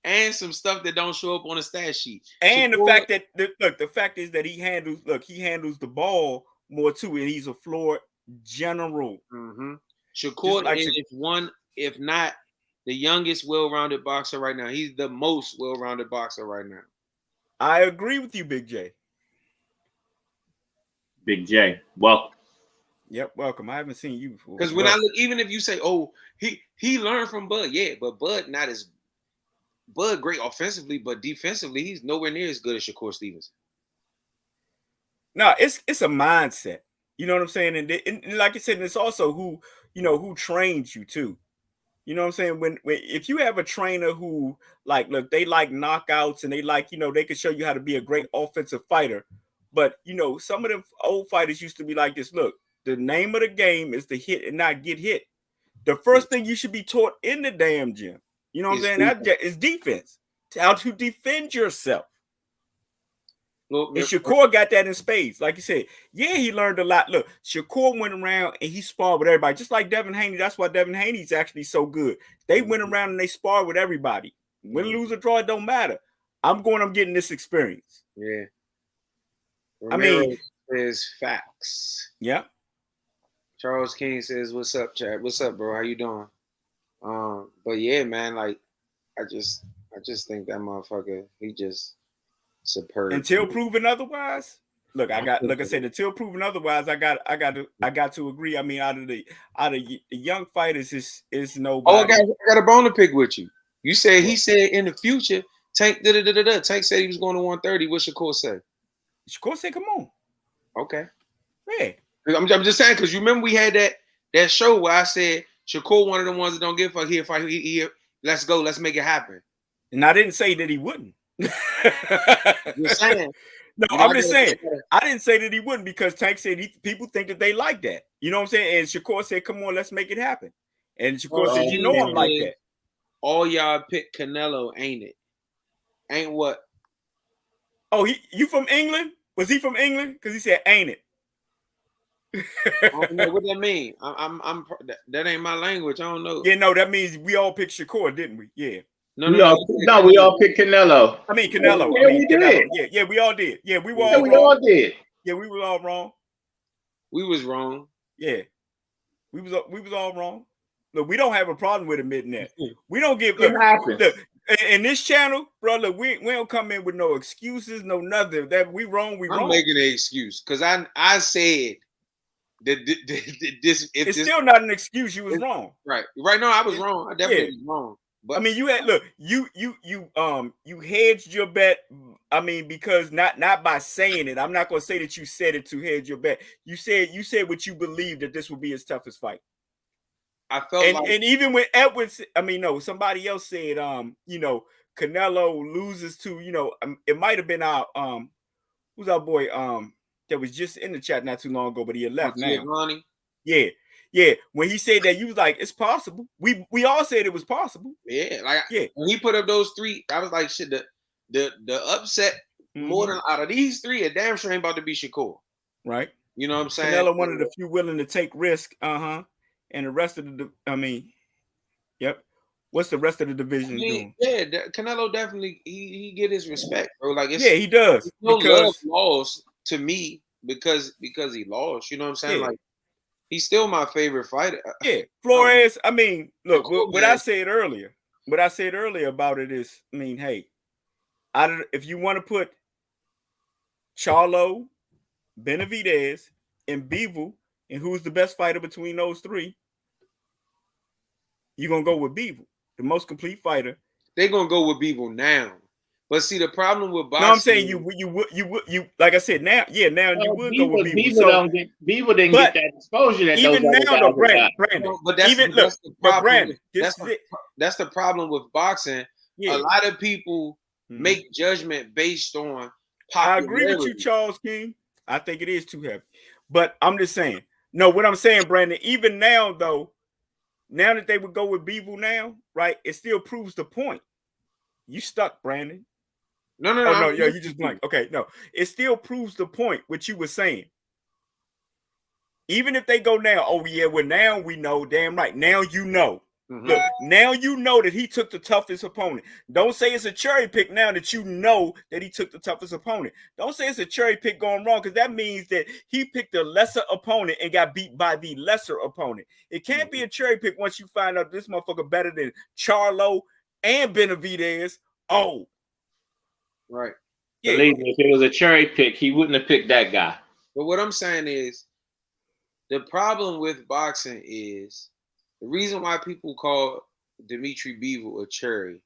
and some stuff that don't show up on the stat sheet. And the fact that the fact is that he handles the ball more too, and he's a floor general. Shakur is one, if not the youngest well-rounded boxer right now. He's the most well-rounded boxer right now. I agree with you, Big J. Big J, welcome. Yep, welcome. I haven't seen you before. Because when I look, even if you say, "Oh, he learned from Bud," yeah, but Bud great offensively, but defensively, he's nowhere near as good as Shakur Stevenson. No, it's a mindset. You know what I'm saying? And like I said, it's also who trains you too. You know what I'm saying? When if you have a trainer who they like knockouts and they they can show you how to be a great offensive fighter, but some of them old fighters used to be like this. Look. The name of the game is to hit and not get hit. The first thing you should be taught in the damn gym, you know what I'm saying? That is defense. How to defend yourself. And Shakur got that in spades. Like you said, yeah, he learned a lot. Look, Shakur went around and he sparred with everybody, just like Devin Haney. That's why Devin Haney's actually so good. They went around and they sparred with everybody. Win, lose, or draw, it don't matter. I'm getting this experience. Yeah. Ramiro, I mean, is facts. Yeah. Charles King says, "What's up, Chad? What's up, bro? How you doing?" But yeah, man, I just think that motherfucker, he just superb. Until proven otherwise. Look, like I said, until proven otherwise, I got to agree. I mean, out of the young fighters is nobody. Oh, I got a bone to pick with you. You said he said in the future, Tank Tank said he was going to 130. What Shakur say? Shakur said, "Come on." Okay. Yeah. I'm just saying, because you remember we had that show where I said Shakur one of the ones that don't give a fuck. Here, let's go, let's make it happen. And I didn't say that he wouldn't. You're saying. No, I'm just saying. I didn't say that he wouldn't because Tank said people think that they like that. You know what I'm saying? And Shakur said, "Come on, let's make it happen." And Shakur said, I'm like that. All y'all pick Canelo, ain't it? Ain't what? Oh, you from England? Was he from England? Because he said, "Ain't it?" I don't know what that mean. That ain't my language. I don't know. Yeah, no, that means we all picked Shakur, didn't we? Yeah. No, We all picked Canelo. I mean Canelo. Yeah, we Canelo. did. Yeah, we all did. Yeah, we were Yeah, all we wrong. all did. Yeah, we were all wrong. We was wrong. Yeah, we was all wrong. Look, we don't have a problem with admitting that. We don't give. Look, in this channel, bro. Look, we don't come in with no excuses, no nothing. That we wrong. I'm making an excuse because I said that this. It's still not an excuse. You was wrong. Right now, I was wrong. I definitely was wrong. But I mean, you had you hedged your bet. I mean, because not by saying it. I'm not gonna say that you said it to hedge your bet. You said what you believed that this would be his toughest fight. I felt and even when Edwards, I mean, no, somebody else said, Canelo loses to, it might have been our who's our boy that was just in the chat not too long ago, but he had left now. Ronnie. Yeah. When he said that, you was like, it's possible. We all said it was possible. Yeah, when he put up those three, I was like, shit. The upset more than out of these three, a damn sure ain't about to be Shakur. Right. You know what I'm saying? Canelo one of the few willing to take risk. And the rest of yep. What's the rest of the division doing? Yeah, Canelo definitely he get his respect, bro. Like he does. Because lost to me because he lost. You know what I'm saying? Like he's still my favorite fighter. Yeah, Flores. I mean, look, what I said earlier about it is, I mean, hey, if you want to put Charlo, Benavidez, and Bivol, and who's the best fighter between those three, you're gonna go with Bivol, the most complete fighter. They're gonna go with Bivol now. But see, the problem with boxing. No, I'm saying you like I said, now you would go with Bivol. Bivol didn't get that exposure that even those now, though, Brandon. But that's the problem. Brandon, that's the problem with boxing. Yeah. A lot of people make judgment based on popularity. I agree with you, Charles King. I think it is too heavy. But I'm just saying. No, what I'm saying, Brandon, even now, though, now that they would go with Bivol now, right, it still proves the point. You stuck, Brandon. No, you just blank. Okay, no. It still proves the point, what you were saying. Even if they go now, now we know, damn right. Now you know. Look, now you know that he took the toughest opponent. Don't say it's a cherry pick now that you know that he took the toughest opponent. Don't say it's a cherry pick going wrong, because that means that he picked a lesser opponent and got beat by the lesser opponent. It can't be a cherry pick once you find out this motherfucker better than Charlo and Benavidez. Oh. Right. Yeah. Believe me, if it was a cherry pick, he wouldn't have picked that guy. But what I'm saying is, the problem with boxing is, the reason why people call Dimitri Bivol a cherry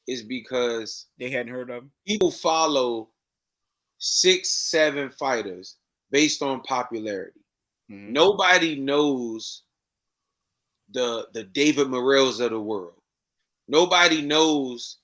is because they hadn't heard of him. People follow 6-7 fighters based on popularity. Nobody knows the David Morrells of the world. Nobody knows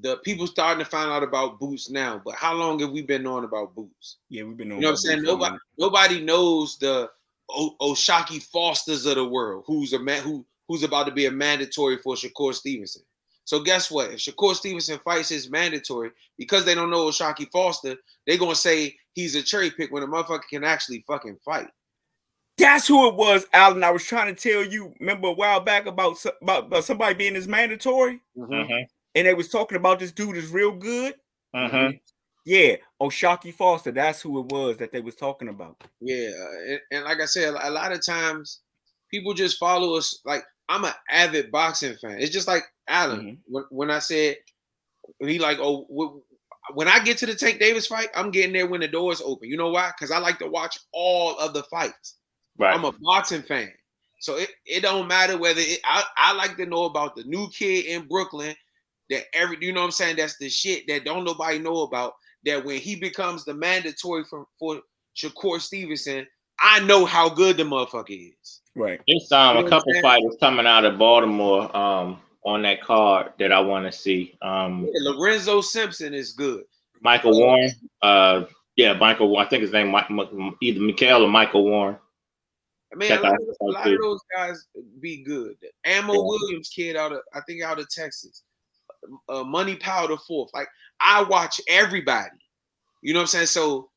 the people starting to find out about Boots now. But how long have we been knowing about Boots? Yeah, we've been knowing. You know what I'm saying? Nobody knows the O'Shaquie Fosters of the world, who's about to be a mandatory for Shakur Stevenson. So guess what? If Shakur Stevenson fights his mandatory, because they don't know O'Shaquie Foster, they're gonna say he's a cherry pick when a motherfucker can actually fucking fight. That's who it was, Alan. I was trying to tell you. Remember a while back about somebody being his mandatory, and they was talking about this dude is real good. Yeah, O'Shaquie Foster. That's who it was that they was talking about. Yeah, and like I said, a lot of times people just follow us. Like, I'm an avid boxing fan. It's just like Alan. When I said, he like, when I get to the Tank Davis fight, I'm getting there when the doors open. You know why? Because I like to watch all of the fights. Right. I'm a boxing fan. So it don't matter whether I like to know about the new kid in Brooklyn that you know what I'm saying? That's the shit that don't nobody know about. That when he becomes the mandatory for Shakur Stevenson, I know how good the motherfucker is. Right. There's a couple fighters coming out of Baltimore on that card that I want to see. Lorenzo Simpson is good. Michael Warren. Michael. I think his name either Mikael or Michael Warren. I mean, a lot of those guys be good. Ammo Williams kid out of Texas. Money Powder fourth. Like, I watch everybody. You know what I'm saying? So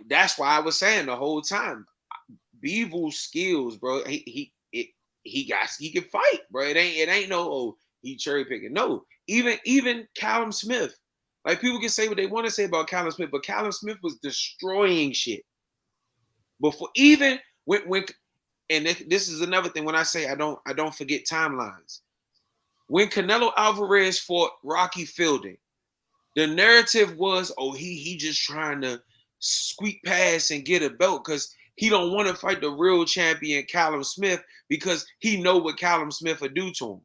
That's why I was saying the whole time, Bivol's skills, bro. He can fight, bro. It ain't no he cherry picking. No, even Callum Smith. Like people can say what they want to say about Callum Smith, but Callum Smith was destroying shit. Before even when and this is another thing when I say I don't forget timelines. When Canelo Alvarez fought Rocky Fielding, the narrative was, he just trying to squeak past and get a belt because he don't want to fight the real champion Callum Smith because he know what Callum Smith would do to him.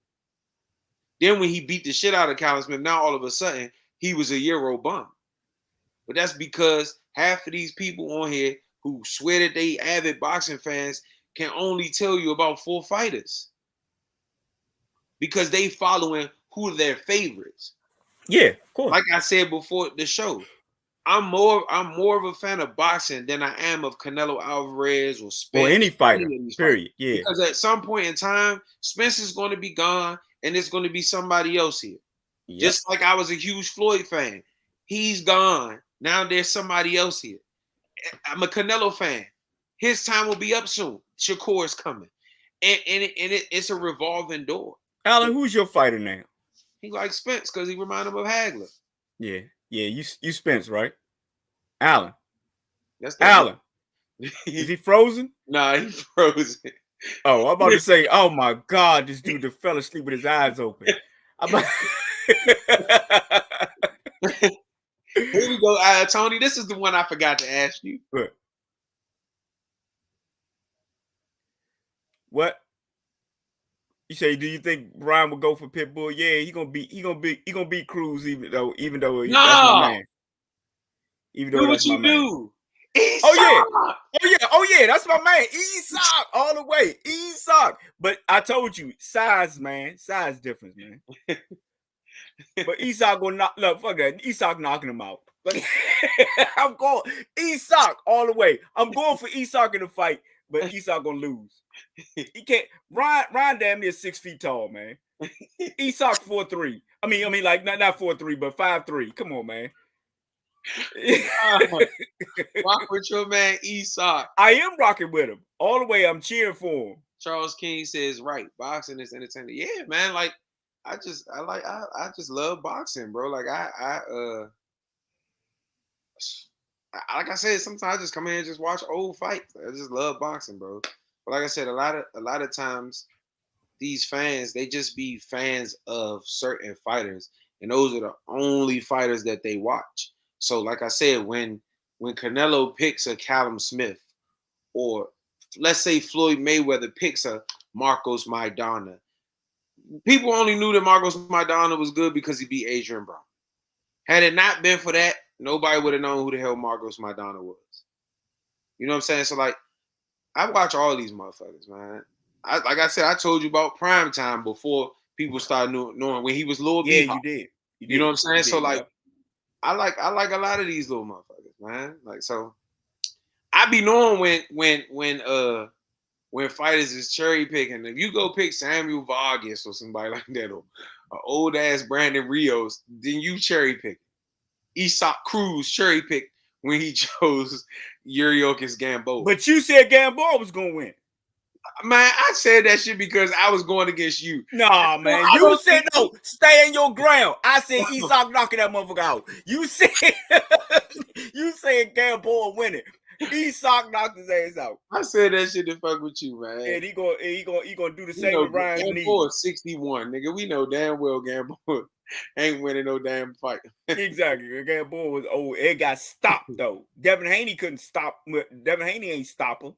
Then when he beat the shit out of Callum Smith, now all of a sudden he was a Euro bum. But that's because half of these people on here who swear that they avid boxing fans can only tell you about 4 fighters because they following who their favorites. Yeah, of course. Like I said before the show, I'm more of a fan of boxing than I am of Canelo Alvarez or Spence. Or any fighter, period. Yeah. Because at some point in time, Spence is going to be gone and it's going to be somebody else here. Yep. Just like I was a huge Floyd fan. He's gone. Now there's somebody else here. I'm a Canelo fan. His time will be up soon. Shakur is coming. And it's a revolving door. Alan, who's your fighter now? He likes Spence because he reminded him of Hagler. Yeah. You Spence, right? Alan. That's Alan. Is he frozen? Nah, he's frozen. Oh, I'm about to say, oh my God, this dude that fell asleep with his eyes open. Here we go, Tony. This is the one I forgot to ask you. What? You say, do you think Brian will go for Pitbull? Yeah, he gonna beat Cruz even though that's my man. Even though that's my man. Oh yeah, that's my man. Isak all the way. Isak. But I told you, size, man. Size difference, man. But Isak gonna fuck that. Isak knocking him out. But I'm going Isak all the way. I'm going for Isak in the fight, but Isak gonna lose. He can't. Ryan damn near 6 feet tall, man. Isak 4'3". I mean, like not 4'3", but 5'3". Come on, man. Rock with your man Isak. I am rocking with him all the way. I'm cheering for him. Charles King says, right, boxing is entertaining. Yeah, man. Like I just love boxing, bro. Like like I said, sometimes I just come in and just watch old fights. I just love boxing, bro. But like I said, a lot of times these fans, they just be fans of certain fighters, and those are the only fighters that they watch. So like I said, when Canelo picks a Callum Smith, or let's say Floyd Mayweather picks a Marcos Maidana, people only knew that Marcos Maidana was good because he beat Adrian Brown. Had it not been for that, nobody would have known who the hell Marcos Maidana was. You know what I'm saying? So like, I watch all these motherfuckers, man. Like I said, I told you about Prime Time before people started knowing when he was Lil B. Yeah, you did. You know what I'm saying? So like, yeah. I like a lot of these little motherfuckers, man. Like, so I be knowing when fighters is cherry picking. If you go pick Samuel Vargas or somebody like that, or old ass Brandon Rios, then you cherry pick. Isak Cruz cherry picked when he chose Yuriorkis Gamboa. But you said Gamboa was gonna win. Man, I said that shit because I was going against you. Nah, man. You said no, stay in your ground. I said Isak knocking that motherfucker out. You said Gamboa winning. Isak knocked his ass out. I said that shit to fuck with you, man. And he gonna do the same with Ryan's knee. Gamboa 61, nigga. We know damn well Gamboa ain't winning no damn fight. Exactly. Gamboa was old. It got stopped though. Devin Haney couldn't stop. Devin Haney ain't stop him.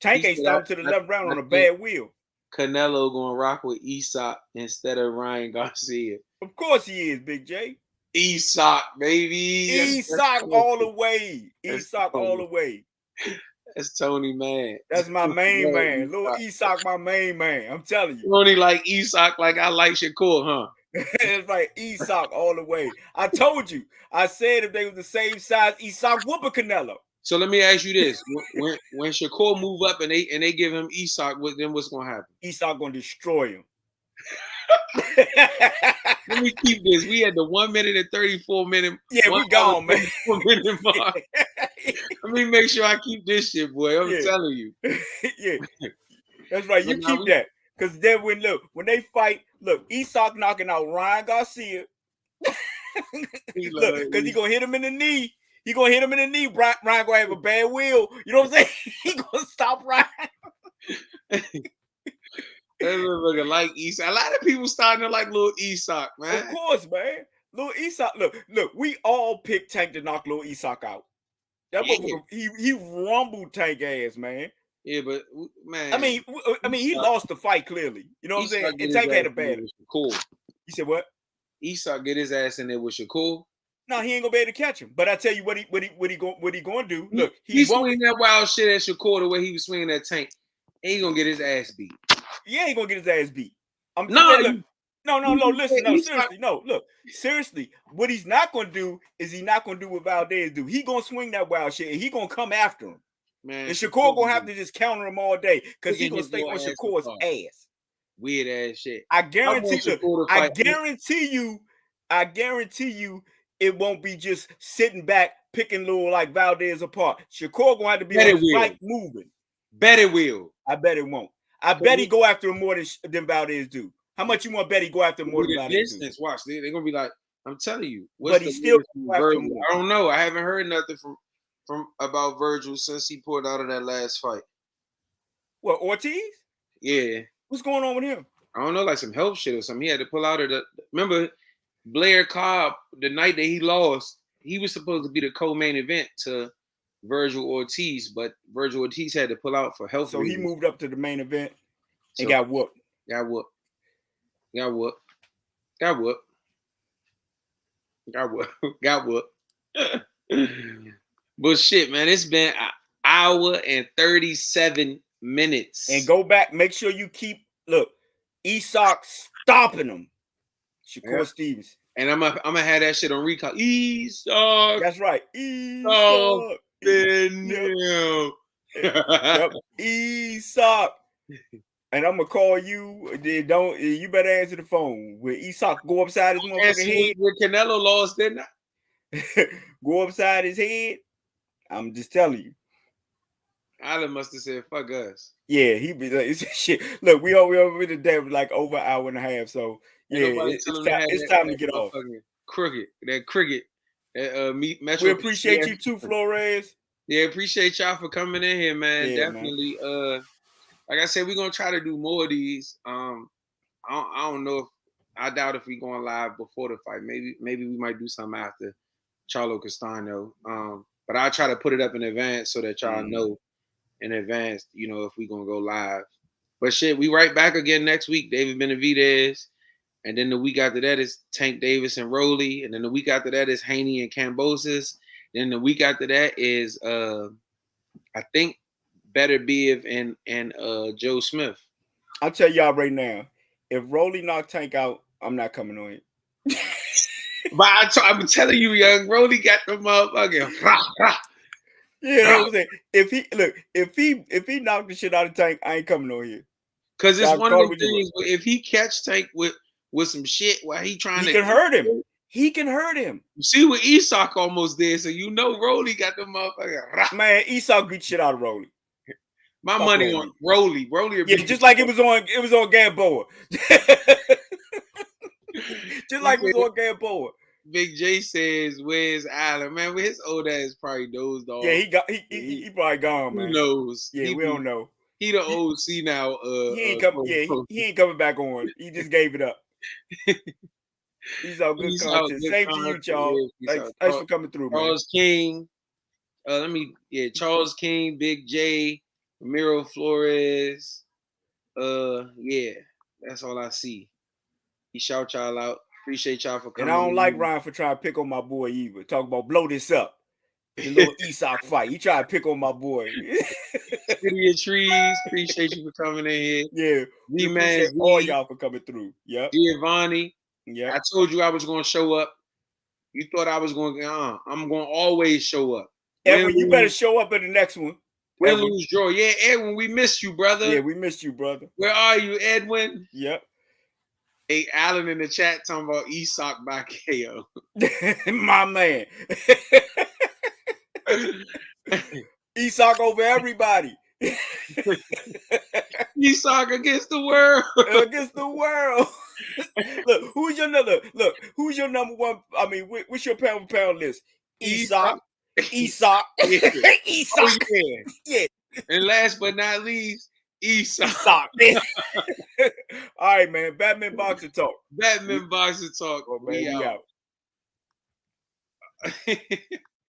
Tank ain't stopped to the left round on a bad wheel. Canelo gonna rock with Isak instead of Ryan Garcia. Of course he is, Big J. Isak, baby. Isak all the way. Isak all the way. That's Tony, man. That's my main man. Little Isak, my main man. I'm telling you. You only like Isak like I like Shakur, huh? It's like Isak all the way. I told you. I said if they were the same size, Isak whoop a Canelo. So let me ask you this: when Shakur move up and they give him Isak, then what's gonna happen? Isak gonna destroy him. Let me keep this. We had the 1 minute and 34 minute. Yeah, we gone, man. 4 minute mark. Let me make sure I keep this shit, boy. I'm telling you. Yeah, that's right. You keep that. Because then when they fight, look, Isak knocking out Ryan Garcia. Look, because he gonna hit him in the knee. He gonna hit him in the knee. Ryan gonna have a bad wheel. You know what I'm saying? He gonna stop Ryan. That looking like Isak. A lot of people starting to like little Isak, man. Of course, man. Little Isak. Look. We all picked Tank to knock little Isak out. That motherfucker, he rumbled Tank ass, man. Yeah, but man, I mean, he lost the fight clearly. You know what I'm saying? And Tank had a bad. Cool. You said what? Isak get his ass in there with Shakur. No, he ain't gonna be able to catch him. But I tell you what he gonna do. Look, he swinging that wild shit at Shakur the way he was swinging that Tank. And he gonna get his ass beat. Yeah, he gonna get his ass beat. No, listen, no, seriously, no, look, seriously, what he's not gonna do is he's not gonna do what Valdez do. He gonna swing that wild shit and he gonna come after him. Man, and Shakur gonna have to just counter him all day because he's gonna stay on Shakur's ass. Weird ass shit. I guarantee you, it won't be just sitting back picking little like Valdez apart. Shakur gonna have to be right moving. Bet it will. I bet it won't. I bet he go after him more than Valdez do. How much you want to bet he go after him more than Valdez do? Watch, they're gonna be like, I'm telling you. But he still Virgil? I don't know. I haven't heard nothing from about Virgil since he pulled out of that last fight. What, Ortiz? Yeah. What's going on with him? I don't know, like some health shit or something. He had to pull out of the. Remember, Blair Cobb, the night that he lost, he was supposed to be the co-main event to Virgil Ortiz, but Virgil Ortiz had to pull out for health. So reasons. He moved up to the main event and got whooped. Got whooped. But shit, man, it's been an hour and 37 minutes. And go back, make sure you keep Isak stopping him. Shakur Stevens. And I'm gonna have that shit on recall. Isak. That's right. Isak. Yep. Isak. And I'm gonna call you. You better answer the phone. Will Isak go upside his motherfucking head? When Canelo lost, didn't I? Go upside his head. I'm just telling you. Allen must have said, "Fuck us." Yeah, he be like, shit. Look, we over today like over an hour and a half. So yeah, it's time to get off. Cricket. We appreciate you too, Flores. Yeah, appreciate y'all for coming in here, man. Yeah, definitely. Man. Like I said, we're gonna try to do more of these. I don't know if I doubt if we going live before the fight. Maybe we might do something after Charlo Castano. But I'll try to put it up in advance so that y'all know in advance, if we gonna go live. But shit, we right back again next week. David Benavidez. And then the week after that is Tank Davis and Rolly. And then the week after that is Haney and Kambosos. Then the week after that is I think Better Biv and Joe Smith. I'll tell y'all right now, if Rolly knocked Tank out, I'm not coming on it. But I'm telling you, young Rolly got the motherfucking. Yeah, I'm saying. If he knocked the shit out of Tank, I ain't coming on here. Because it's one of the things where if he catch Tank with some shit while he trying to hurt him. He can hurt him. You see what Isak almost did, so Rolly got the motherfucker. Man, Isak beat shit out of Rolly. My money on Rolly. Yeah, just like it was on Gamboa. Just like it was on Gamboa. Big J says, "Where's Allen? Man, his old ass probably dozed off. Yeah, he probably gone, man. Who knows? Yeah, we don't know. He the OC now. He ain't coming back on. He just gave it up. He's all good content. Same to you, Charles. Thanks for coming through, Charles man. King. Charles King, Big J, Ramiro Flores. Yeah, that's all I see. He shout y'all out. Appreciate y'all for coming. And I don't like Ryan for trying to pick on my boy either. Talk about blow this up. The little Isak fight. He tried to pick on my boy. City of Trees. Appreciate you for coming in here. Yeah. We appreciate all y'all for coming through. Yep. Giovanni. Yeah. I told you I was going to show up. You thought I was going to I'm going to always show up. Edwin, you better show up in the next one. Win, lose, draw. Yeah, Edwin, we missed you, brother. Yeah, we missed you, brother. Where are you, Edwin? Yep. Hey, Allen in the chat talking about Isak by KO. My man. Isak over everybody. Isak against the world. Against the world. Look, who's your number one? I mean, what's your pound for pound list? Isak. Isak. Yeah. Isak. Oh, yeah. Yeah. And last but not least, Isak. Isak. All right, man. Batman Boxer Talk. Batman Boxer Talk. Oh, man, we out.